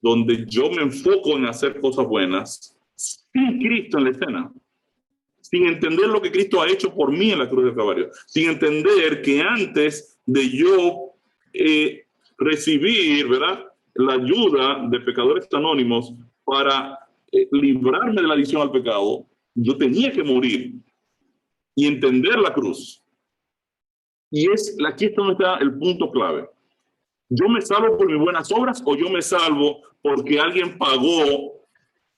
donde yo me enfoco en hacer cosas buenas sin Cristo en la escena, sin entender lo que Cristo ha hecho por mí en la cruz del Calvario, sin entender que antes de yo recibir, ¿verdad?, la ayuda de pecadores anónimos para librarme de la adicción al pecado, yo tenía que morir y entender la cruz. Y aquí es donde está el punto clave. ¿Yo me salvo por mis buenas obras o yo me salvo porque alguien pagó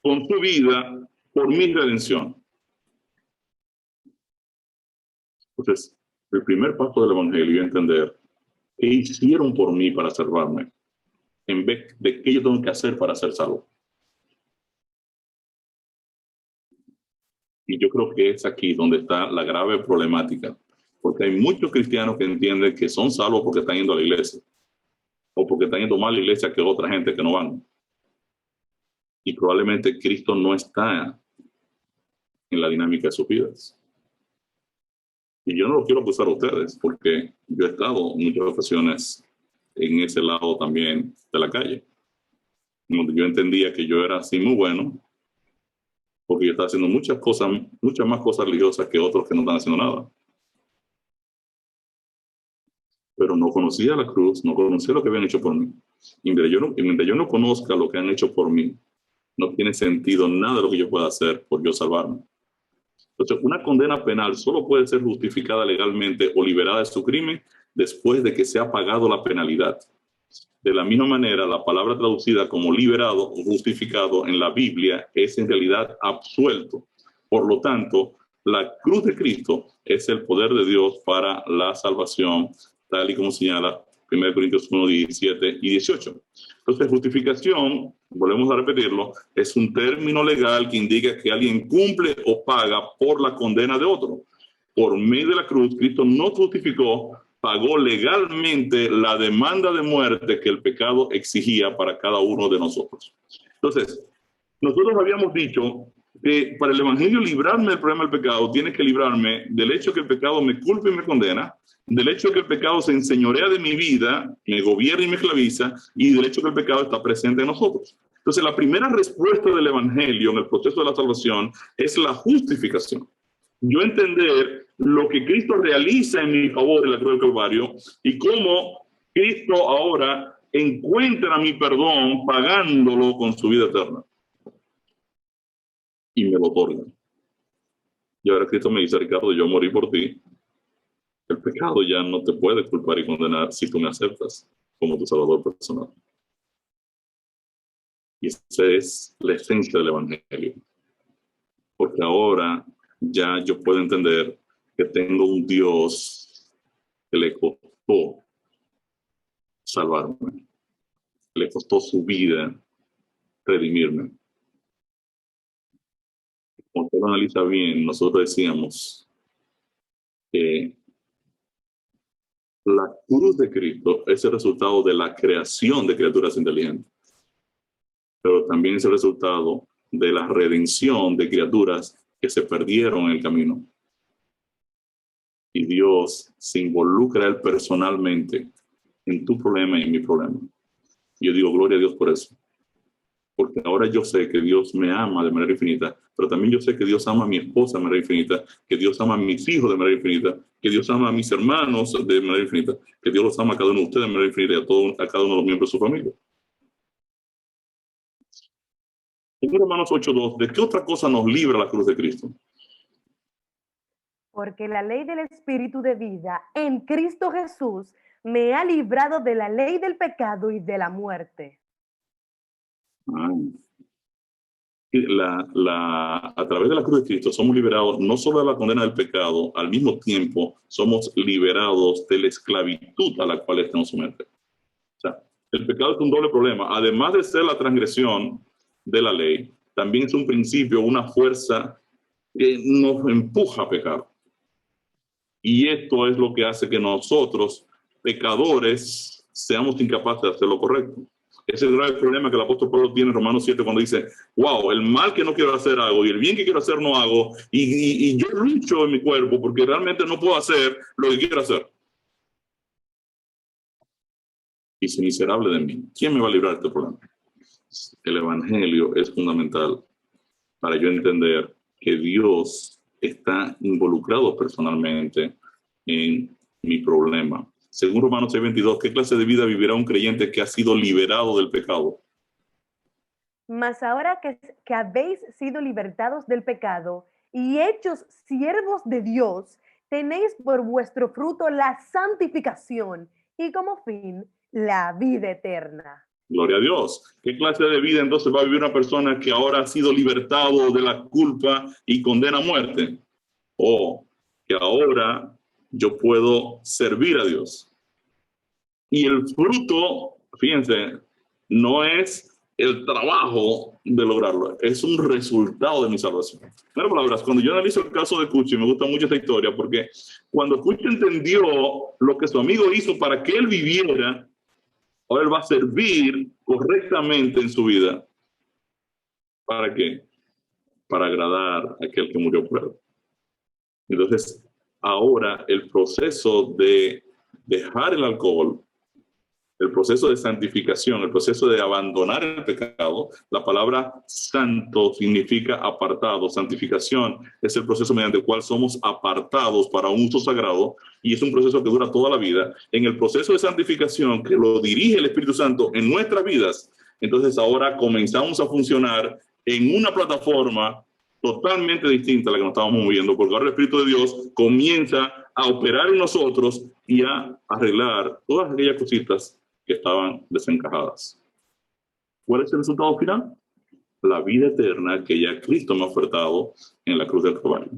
con su vida por mi redención? Entonces, el primer paso del Evangelio es entender qué hicieron por mí para salvarme, en vez de qué yo tengo que hacer para ser salvo. Y yo creo que es aquí donde está la grave problemática, porque hay muchos cristianos que entienden que son salvos porque están yendo a la iglesia, o porque están yendo más a la iglesia que otra gente que no van. Y probablemente Cristo no está en la dinámica de sus vidas. Y yo no lo quiero acusar a ustedes, porque yo he estado en muchas ocasiones en ese lado también de la calle, donde yo entendía que yo era así muy bueno, porque yo estaba haciendo muchas más cosas religiosas que otros que no están haciendo nada. Pero no conocía la cruz, no conocía lo que habían hecho por mí. Y mientras yo no conozca lo que han hecho por mí, no tiene sentido nada de lo que yo pueda hacer por yo salvarme. Entonces, una condena penal solo puede ser justificada legalmente o liberada de su crimen después de que se ha pagado la penalidad. De la misma manera, la palabra traducida como liberado o justificado en la Biblia es en realidad absuelto. Por lo tanto, la cruz de Cristo es el poder de Dios para la salvación, tal y como señala 1 Corintios 1, 17 y 18. Entonces, justificación, volvemos a repetirlo, es un término legal que indica que alguien cumple o paga por la condena de otro. Por medio de la cruz, Cristo no justificó, pagó legalmente la demanda de muerte que el pecado exigía para cada uno de nosotros. Entonces, nosotros habíamos dicho que para el Evangelio librarme del problema del pecado, tiene que librarme del hecho que el pecado me culpa y me condena, del hecho que el pecado se enseñorea de mi vida, me gobierna y me esclaviza, y del hecho que el pecado está presente en nosotros. Entonces, la primera respuesta del Evangelio en el proceso de la salvación es la justificación. Yo entender lo que Cristo realiza en mi favor en la cruz del Calvario y cómo Cristo ahora encuentra mi perdón pagándolo con su vida eterna. Y me lo otorga. Y ahora Cristo me dice, Ricardo, yo morí por ti. El pecado ya no te puede culpar y condenar si tú me aceptas como tu salvador personal. Y esa es la esencia del Evangelio. Porque ahora ya yo puedo entender que tengo un Dios que le costó salvarme, le costó su vida redimirme. Cuando usted lo analiza bien, nosotros decíamos que la cruz de Cristo es el resultado de la creación de criaturas inteligentes, pero también es el resultado de la redención de criaturas que se perdieron en el camino. Y Dios se involucra él personalmente en tu problema y en mi problema. Y yo digo, gloria a Dios por eso. Porque ahora yo sé que Dios me ama de manera infinita, pero también yo sé que Dios ama a mi esposa de manera infinita, que Dios ama a mis hijos de manera infinita, que Dios ama a mis hermanos de manera infinita, que Dios los ama a cada uno de ustedes de manera infinita y a cada uno de los miembros de su familia. En Romanos 8:2, ¿de qué otra cosa nos libra la cruz de Cristo? Porque la ley del Espíritu de vida en Cristo Jesús me ha librado de la ley del pecado y de la muerte. A través de la cruz de Cristo somos liberados no solo de la condena del pecado, al mismo tiempo somos liberados de la esclavitud a la cual estamos sometidos. O sea, el pecado es un doble problema. Además de ser la transgresión de la ley, también es un principio, una fuerza que nos empuja a pecar. Y esto es lo que hace que nosotros, pecadores, seamos incapaces de hacer lo correcto. Ese es el grave problema que el apóstol Pablo tiene en Romanos 7 cuando dice, wow, el mal que no quiero hacer hago y el bien que quiero hacer no hago y yo lucho en mi cuerpo porque realmente no puedo hacer lo que quiero hacer. Y soy miserable de mí. ¿Quién me va a librar de este problema? El evangelio es fundamental para yo entender que Dios está involucrado personalmente en mi problema. Según Romanos 6:22, ¿qué clase de vida vivirá un creyente que ha sido liberado del pecado? Mas ahora que habéis sido libertados del pecado y hechos siervos de Dios, tenéis por vuestro fruto la santificación y como fin la vida eterna. Gloria a Dios. ¿Qué clase de vida entonces va a vivir una persona que ahora ha sido libertado de la culpa y condena a muerte? O que ahora yo puedo servir a Dios. Y el fruto, fíjense, no es el trabajo de lograrlo, es un resultado de mi salvación. En otras palabras, cuando yo analizo el caso de Cuchi, me gusta mucho esta historia porque cuando Cuchi entendió lo que su amigo hizo para que él viviera, ahora él va a servir correctamente en su vida. ¿Para qué? Para agradar a aquel que murió por él. Entonces, ahora el proceso de dejar el alcohol, el proceso de santificación, el proceso de abandonar el pecado, la palabra santo significa apartado. Santificación es el proceso mediante el cual somos apartados para un uso sagrado y es un proceso que dura toda la vida. En el proceso de santificación que lo dirige el Espíritu Santo en nuestras vidas, entonces ahora comenzamos a funcionar en una plataforma totalmente distinta a la que nos estábamos moviendo, porque ahora el Espíritu de Dios comienza a operar en nosotros y a arreglar todas aquellas cositas que estaban desencajadas. ¿Cuál es el resultado final? La vida eterna que ya Cristo me ha ofertado en la cruz del Calvario.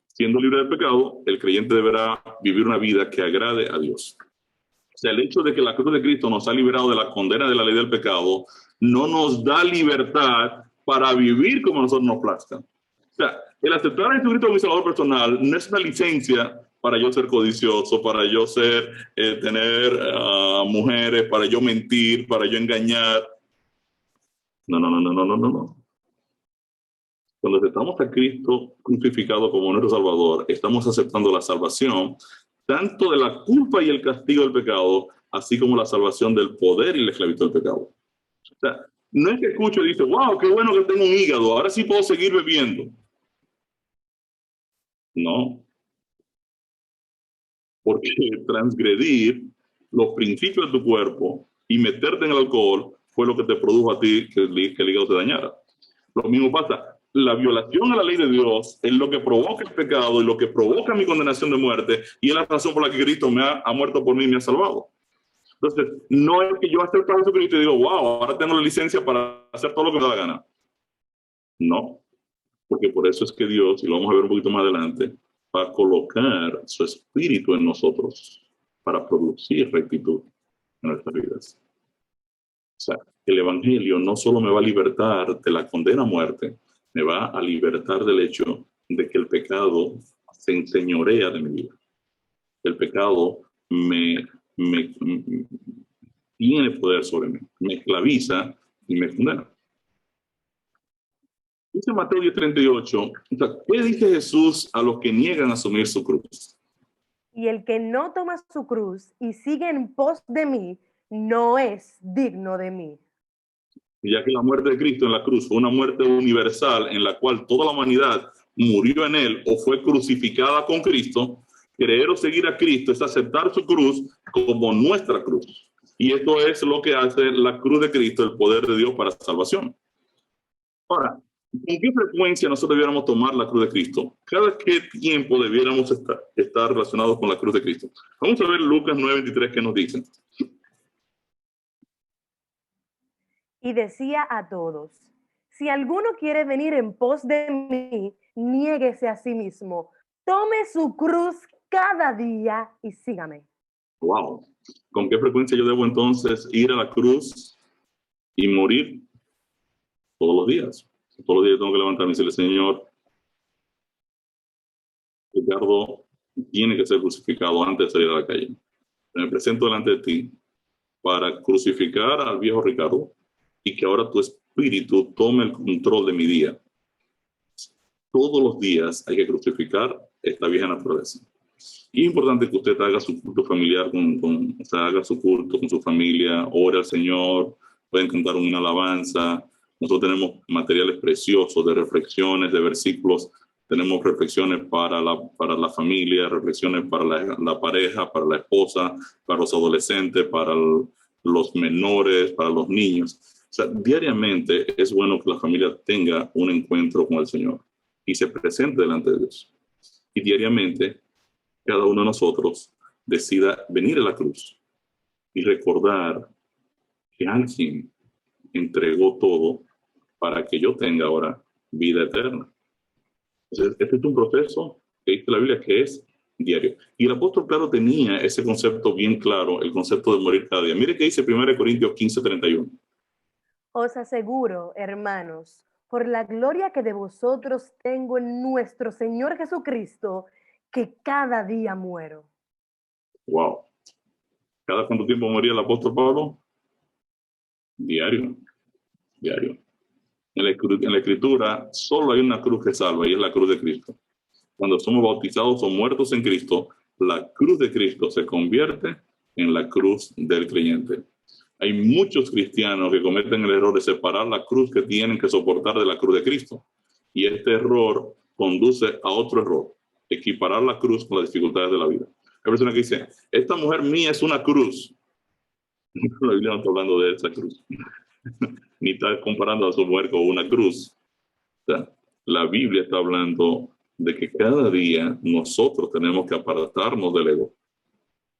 Siendo libre del pecado, el creyente deberá vivir una vida que agrade a Dios. O sea, el hecho de que la cruz de Cristo nos ha liberado de la condena de la ley del pecado no nos da libertad para vivir como nosotros nos plazca. O sea, el aceptar a Jesucristo como mi salvador personal no es una licencia para yo ser codicioso, para yo tener mujeres, para yo mentir, para yo engañar. No. Cuando aceptamos a Cristo crucificado como nuestro Salvador, estamos aceptando la salvación tanto de la culpa y el castigo del pecado, así como la salvación del poder y la esclavitud del pecado. O sea, no es que escucho y dice, wow, qué bueno que tengo un hígado, ahora sí puedo seguir bebiendo. No. Porque transgredir los principios de tu cuerpo y meterte en el alcohol fue lo que te produjo a ti que el hígado se dañara. Lo mismo pasa. La violación a la ley de Dios es lo que provoca el pecado y lo que provoca mi condenación de muerte y es la razón por la que Cristo ha muerto por mí y me ha salvado. Entonces, no es que yo acepte a Jesucristo y digo, wow, ahora tengo la licencia para hacer todo lo que me da la gana. No, porque por eso es que Dios, y lo vamos a ver un poquito más adelante, va a colocar su espíritu en nosotros para producir rectitud en nuestras vidas. O sea, el evangelio no solo me va a libertar de la condena a muerte, me va a libertar del hecho de que el pecado se enseñorea de mi vida. El pecado tiene poder sobre mí, me esclaviza y me condena. Dice Mateo 10:38, ¿qué dice Jesús a los que niegan asumir su cruz? Y el que no toma su cruz y sigue en pos de mí, no es digno de mí. Ya que la muerte de Cristo en la cruz fue una muerte universal en la cual toda la humanidad murió en él o fue crucificada con Cristo, creer o seguir a Cristo es aceptar su cruz como nuestra cruz. Y esto es lo que hace la cruz de Cristo, el poder de Dios para salvación. Ahora, ¿con qué frecuencia nosotros debiéramos tomar la cruz de Cristo? ¿Cada qué tiempo debiéramos estar relacionados con la cruz de Cristo? Vamos a ver Lucas 9:23 que nos dice. Y decía a todos, si alguno quiere venir en pos de mí, niéguese a sí mismo, tome su cruz cada día y sígame. Wow. ¿Con qué frecuencia yo debo entonces ir a la cruz y morir? Todos los días. Todos los días tengo que levantarme y decirle, Señor, Ricardo tiene que ser crucificado antes de salir a la calle. Me presento delante de ti para crucificar al viejo Ricardo y que ahora tu espíritu tome el control de mi día. Todos los días hay que crucificar esta vieja naturaleza. Y es importante que usted haga su culto familiar, o sea, haga su culto con su familia, ore al Señor, pueden cantar una alabanza. Nosotros tenemos materiales preciosos de reflexiones, de versículos. Tenemos reflexiones para la familia, reflexiones para la pareja, para la esposa, para los adolescentes, para los menores, para los niños. O sea, diariamente es bueno que la familia tenga un encuentro con el Señor y se presente delante de Dios. Y diariamente cada uno de nosotros decida venir a la cruz y recordar que alguien entregó todo para que yo tenga ahora vida eterna. Entonces, este es un proceso que dice la Biblia que es diario. Y el apóstol, claro, tenía ese concepto bien claro, el concepto de morir cada día. Mire que dice 1 Corintios 15:31. Os aseguro, hermanos, por la gloria que de vosotros tengo en nuestro Señor Jesucristo, que cada día muero. Wow. ¿Cada cuánto tiempo moría el apóstol Pablo? Diario, diario. En la escritura solo hay una cruz que salva y es la cruz de Cristo. Cuando somos bautizados o muertos en Cristo, la cruz de Cristo se convierte en la cruz del creyente. Hay muchos cristianos que cometen el error de separar la cruz que tienen que soportar de la cruz de Cristo. Y este error conduce a otro error, equiparar la cruz con las dificultades de la vida. Hay personas que dicen, esta mujer mía es una cruz. La Biblia no está hablando de esa cruz, ni está comparando a su mujer con una cruz. O sea, la Biblia está hablando de que cada día nosotros tenemos que apartarnos del ego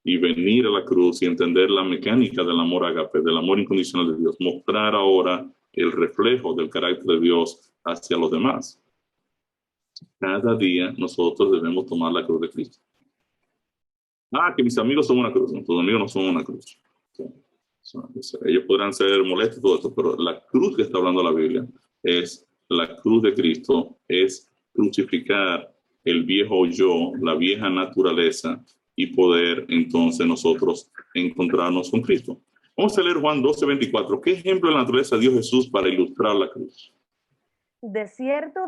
y venir a la cruz y entender la mecánica del amor ágape, del amor incondicional de Dios, mostrar ahora el reflejo del carácter de Dios hacia los demás. Cada día nosotros debemos tomar la cruz de Cristo. Ah, que mis amigos son una cruz. No, tus amigos no son una cruz. Ellos podrán ser molestos y todo esto, pero la cruz que está hablando la Biblia es la cruz de Cristo, es crucificar el viejo yo, la vieja naturaleza, y poder entonces nosotros encontrarnos con Cristo. Vamos a leer Juan 12:24. ¿Qué ejemplo de la naturaleza dio Jesús para ilustrar la cruz? De cierto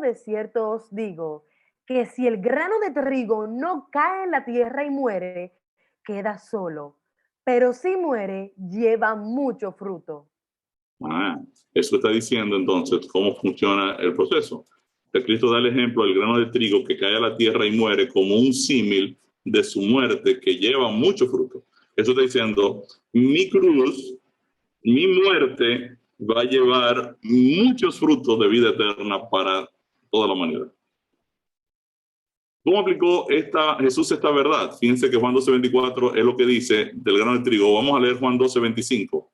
os digo, que si el grano de trigo no cae en la tierra y muere, queda solo, pero si muere, lleva mucho fruto. Ah, eso está diciendo entonces cómo funciona el proceso. El Cristo da el ejemplo del grano de trigo que cae a la tierra y muere como un símil de su muerte que lleva mucho fruto. Eso está diciendo, mi cruz, mi muerte va a llevar muchos frutos de vida eterna para toda la humanidad. ¿Cómo aplicó Jesús esta verdad? Fíjense que Juan 12:24 es lo que dice del grano de trigo. Vamos a leer Juan 12:25.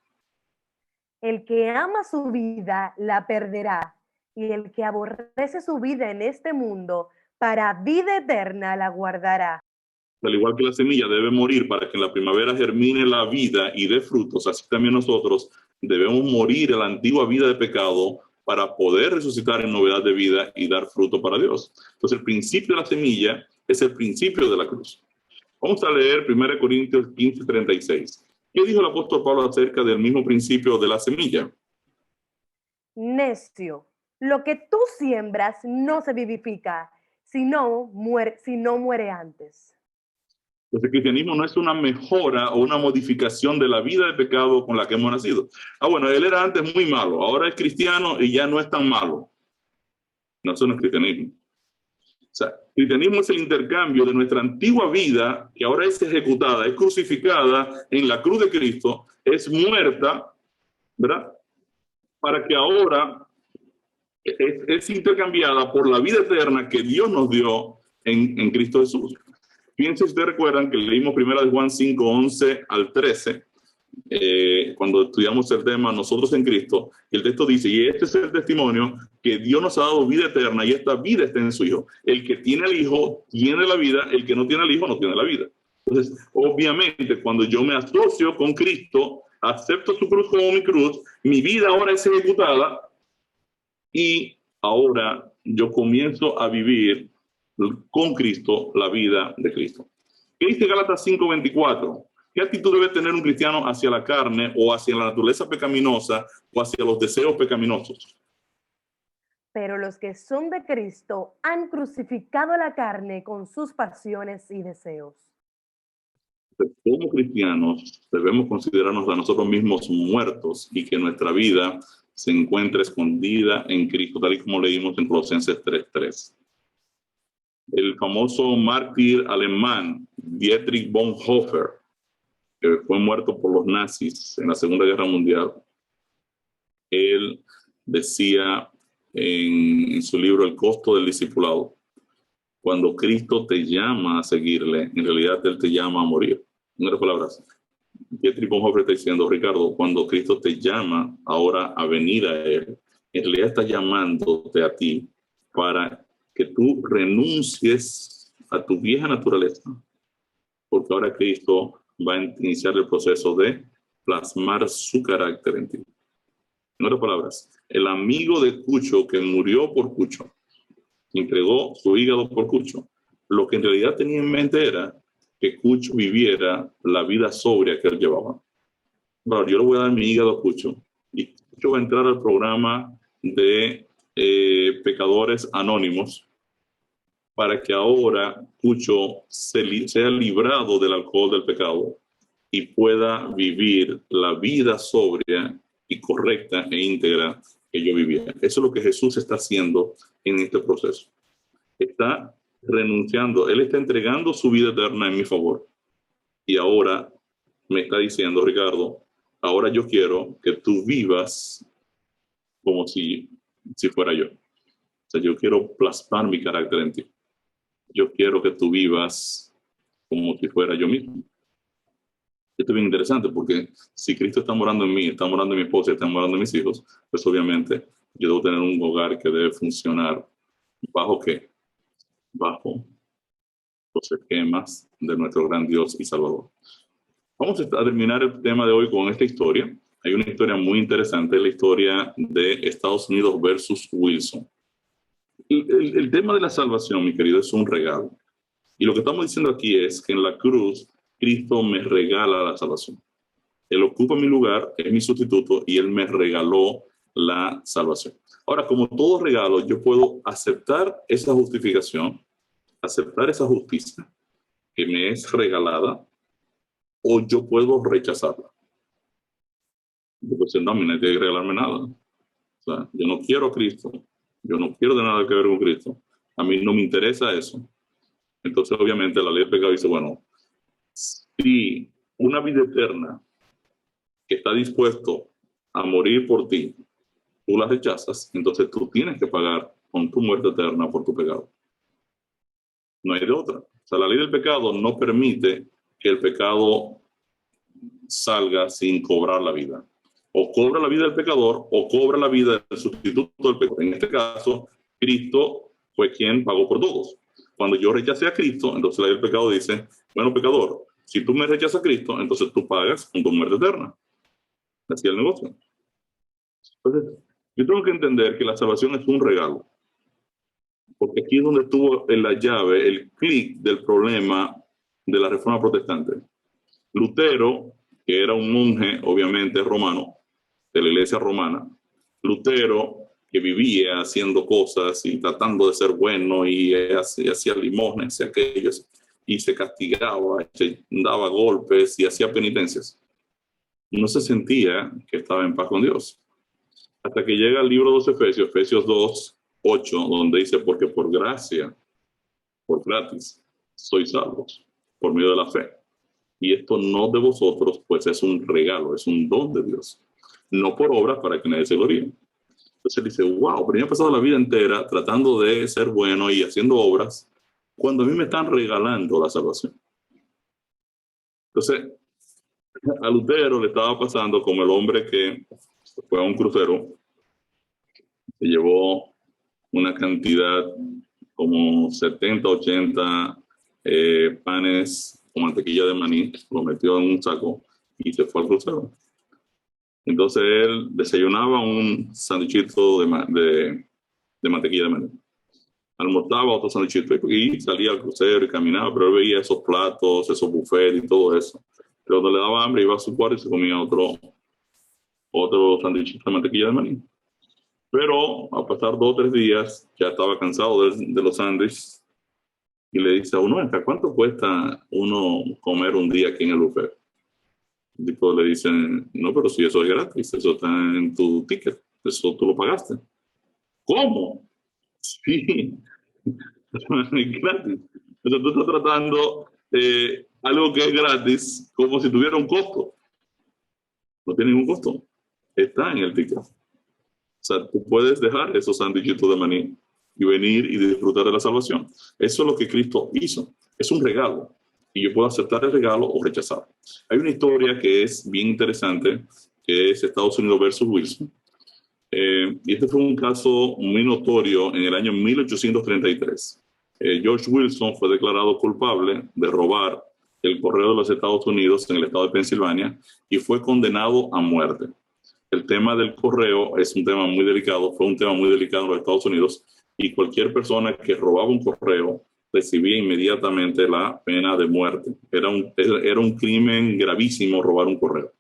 El que ama su vida la perderá, y el que aborrece su vida en este mundo, para vida eterna la guardará. Al igual que la semilla debe morir para que en la primavera germine la vida y dé frutos, así también nosotros debemos morir a la antigua vida de pecado para poder resucitar en novedad de vida y dar fruto para Dios. Entonces el principio de la semilla es el principio de la cruz. Vamos a leer 1 Corintios 15:36. ¿Qué dijo el apóstol Pablo acerca del mismo principio de la semilla? Necio, lo que tú siembras no se vivifica, si no muere antes. Entonces, el cristianismo no es una mejora o una modificación de la vida de pecado con la que hemos nacido. Ah, bueno, él era antes muy malo, ahora es cristiano y ya no es tan malo. No, eso no es cristianismo. O sea, el cristianismo es el intercambio de nuestra antigua vida, que ahora es ejecutada, es crucificada en la cruz de Cristo, es muerta, ¿verdad? Para que ahora es intercambiada por la vida eterna que Dios nos dio en Cristo Jesús. Fíjense, ustedes recuerdan que leímos 1 Juan 5, 11 al 13, cuando estudiamos el tema Nosotros en Cristo, el texto dice, y este es el testimonio, que Dios nos ha dado vida eterna y esta vida está en su Hijo. El que tiene al Hijo tiene la vida, el que no tiene al Hijo no tiene la vida. Entonces, obviamente, cuando yo me asocio con Cristo, acepto su cruz como mi cruz, mi vida ahora es ejecutada y ahora yo comienzo a vivir con Cristo la vida de Cristo. ¿Qué dice Gálatas 5:24? ¿Qué actitud debe tener un cristiano hacia la carne o hacia la naturaleza pecaminosa o hacia los deseos pecaminosos? Pero los que son de Cristo han crucificado la carne con sus pasiones y deseos. Como cristianos debemos considerarnos a nosotros mismos muertos y que nuestra vida se encuentra escondida en Cristo, tal y como leímos en Colosenses 3:3. El famoso mártir alemán Dietrich Bonhoeffer, que fue muerto por los nazis en la Segunda Guerra Mundial, él decía en su libro El costo del discipulado, cuando Cristo te llama a seguirle, en realidad Él te llama a morir. En otras palabras, Dietrich Bonhoeffer está diciendo, Ricardo, cuando Cristo te llama ahora a venir a Él, en realidad está llamándote a ti para que tú renuncies a tu vieja naturaleza, porque ahora Cristo va a iniciar el proceso de plasmar su carácter en ti. En otras palabras, el amigo de Cucho que murió por Cucho, entregó su hígado por Cucho, lo que en realidad tenía en mente era que Cucho viviera la vida sobria que él llevaba. Bueno, yo le voy a dar mi hígado a Cucho y Cucho va a entrar al programa de pecadores anónimos para que ahora Cucho sea librado del alcohol del pecado y pueda vivir la vida sobria y correcta e íntegra que yo vivía. Eso es lo que Jesús está haciendo en este proceso. Está renunciando, Él está entregando su vida eterna en mi favor. Y ahora me está diciendo, Ricardo, ahora yo quiero que tú vivas como si fuera yo. O sea, yo quiero plasmar mi carácter en ti. Yo quiero que tú vivas como si fuera yo mismo. Esto es bien interesante porque si Cristo está morando en mí, está morando en mi esposa, está morando en mis hijos, pues obviamente yo debo tener un hogar que debe funcionar. ¿Bajo qué? Bajo los esquemas de nuestro gran Dios y Salvador. Vamos a terminar el tema de hoy con esta historia. Hay una historia muy interesante, la historia de Estados Unidos versus Wilson. El tema de la salvación, mi querido, es un regalo. Y lo que estamos diciendo aquí es que en la cruz, Cristo me regala la salvación. Él ocupa mi lugar, es mi sustituto y Él me regaló la salvación. Ahora, como todo regalo, yo puedo aceptar esa justificación, aceptar esa justicia que me es regalada, o yo puedo rechazarla. Yo puedo decir, no, no hay que regalarme nada. O sea, yo no quiero a Cristo, yo no quiero de nada que ver con Cristo, a mí no me interesa eso. Entonces, obviamente, la ley del pecado dice, bueno, si una vida eterna que está dispuesto a morir por ti, tú la rechazas, entonces tú tienes que pagar con tu muerte eterna por tu pecado. No hay de otra. O sea, la ley del pecado no permite que el pecado salga sin cobrar la vida. O cobra la vida del pecador o cobra la vida del sustituto del pecador. En este caso, Cristo fue quien pagó por todos. Cuando yo rechacé a Cristo, entonces la ley del pecado dice, bueno, pecador, si tú me rechazas a Cristo, entonces tú pagas con tu muerte eterna. Así es el negocio. Entonces, yo tengo que entender que la salvación es un regalo. Porque aquí es donde estuvo en la llave, el clic del problema de la reforma protestante. Lutero, que era un monje, obviamente, romano, de la iglesia romana. Lutero, que vivía haciendo cosas y tratando de ser bueno y hacía limosnas y aquellos, y se castigaba, se daba golpes y hacía penitencias. No se sentía que estaba en paz con Dios. Hasta que llega el libro de los Efesios, Efesios 2:8, donde dice, porque por gracia, por gratis, sois salvos, por medio de la fe. Y esto no de vosotros, pues es un regalo, es un don de Dios. No por obras para que nadie se gloríe. Entonces él dice, wow, pero yo he pasado la vida entera tratando de ser bueno y haciendo obras, cuando a mí me están regalando la salvación. Entonces, a Lutero le estaba pasando como el hombre que fue a un crucero, se llevó una cantidad como 70, 80 panes con mantequilla de maní, lo metió en un saco y se fue al crucero. Entonces él desayunaba un sándwichito de mantequilla de maní, almorzaba otro sándwichito y salía al crucero y caminaba, pero él veía esos platos, esos buffets y todo eso. Pero cuando le daba hambre iba a su cuarto y se comía otro sándwichito de mantequilla de maní. Pero a pasar 2 o 3 días ya estaba cansado de los sándwiches y le dice a uno, ¿cuánto cuesta uno comer un día aquí en el buffet? El tipo le dice, no, pero si eso es gratis, eso está en tu ticket, eso tú lo pagaste. ¿Cómo? Sí, es gratis. Entonces tú estás tratando algo que es gratis como si tuviera un costo. No tiene ningún costo. Está en el ticket. O sea, tú puedes dejar esos sándwichitos de maní y venir y disfrutar de la salvación. Eso es lo que Cristo hizo. Es un regalo. Y yo puedo aceptar el regalo o rechazarlo. Hay una historia que es bien interesante, que es Estados Unidos versus Wilson. Y este fue un caso muy notorio en el año 1833. George Wilson fue declarado culpable de robar el correo de los Estados Unidos en el estado de Pensilvania y fue condenado a muerte. El tema del correo es un tema muy delicado, fue un tema muy delicado en los Estados Unidos y cualquier persona que robaba un correo recibía inmediatamente la pena de muerte. Era un crimen gravísimo robar un correo.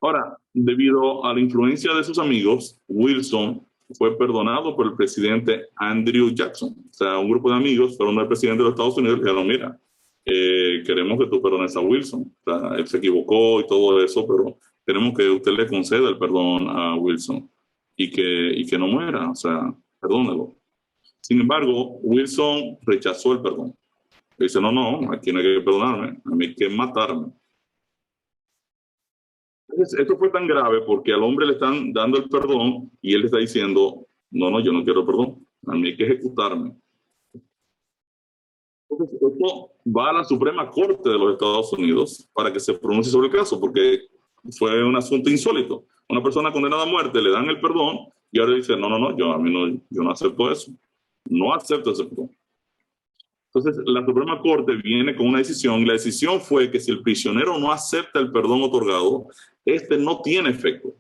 Ahora, debido a la influencia de sus amigos, Wilson fue perdonado por el presidente Andrew Jackson. O sea, un grupo de amigos fueron al presidente de los Estados Unidos y le dijeron, mira, queremos que tú perdones a Wilson. O sea, él se equivocó y todo eso, pero queremos que usted le conceda el perdón a Wilson y que no muera. O sea, perdónelo. Sin embargo, Wilson rechazó el perdón. Dice, no, aquí no hay que perdonarme, a mí hay que matarme. Entonces, esto fue tan grave porque al hombre le están dando el perdón y él le está diciendo, no, yo no quiero perdón, a mí hay que ejecutarme. Entonces, esto va a la Suprema Corte de los Estados Unidos para que se pronuncie sobre el caso, porque fue un asunto insólito. Una persona condenada a muerte, le dan el perdón y ahora dice, no, yo no acepto eso. No acepto ese perdón. Entonces, la Suprema Corte viene con una decisión y la decisión fue que si el prisionero no acepta el perdón otorgado, este no tiene efecto.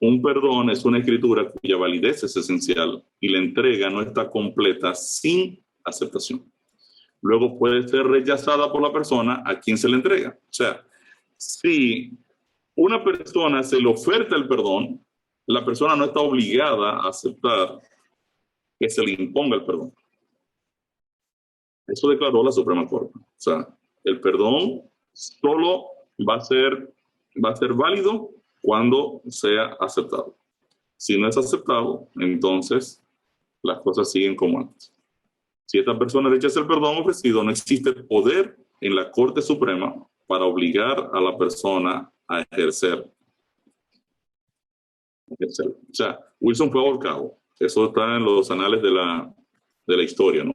Un perdón es una escritura cuya validez es esencial y la entrega no está completa sin aceptación. Luego puede ser rechazada por la persona a quien se le entrega. O sea, si una persona se le oferta el perdón, la persona no está obligada a aceptar que se le imponga el perdón. Eso declaró la Suprema Corte. O sea, el perdón solo va a ser válido cuando sea aceptado. Si no es aceptado, entonces las cosas siguen como antes. Si esta persona rechaza el perdón ofrecido, no existe poder en la Corte Suprema para obligar a la persona a ejercer. O sea, Wilson fue ahorcado. Eso está en los anales de la historia, ¿no?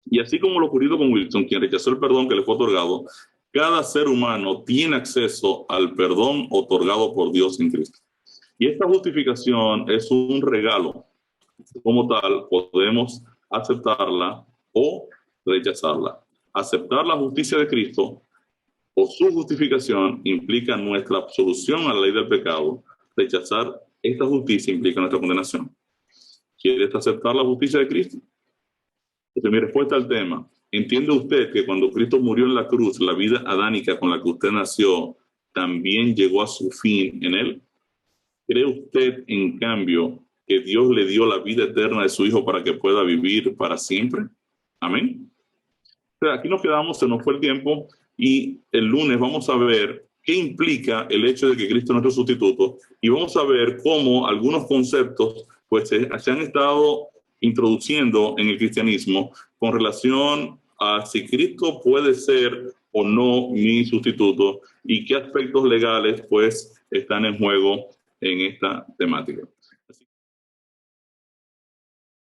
Y así como lo ocurrido con Wilson, quien rechazó el perdón que le fue otorgado, cada ser humano tiene acceso al perdón otorgado por Dios en Cristo. Y esta justificación es un regalo. Como tal, podemos aceptarla o rechazarla. Aceptar la justicia de Cristo o su justificación implica nuestra absolución a la ley del pecado. Rechazar esta justicia implica nuestra condenación. ¿Quieres aceptar la justicia de Cristo? Entonces, mi respuesta al tema, ¿entiende usted que cuando Cristo murió en la cruz, la vida adánica con la que usted nació también llegó a su fin en él? ¿Cree usted, en cambio, que Dios le dio la vida eterna de su Hijo para que pueda vivir para siempre? Amén. Entonces, aquí nos quedamos, se nos fue el tiempo y el lunes vamos a ver qué implica el hecho de que Cristo es nuestro sustituto y vamos a ver cómo algunos conceptos pues, se han estado introduciendo en el cristianismo con relación a si Cristo puede ser o no mi sustituto y qué aspectos legales pues están en juego en esta temática.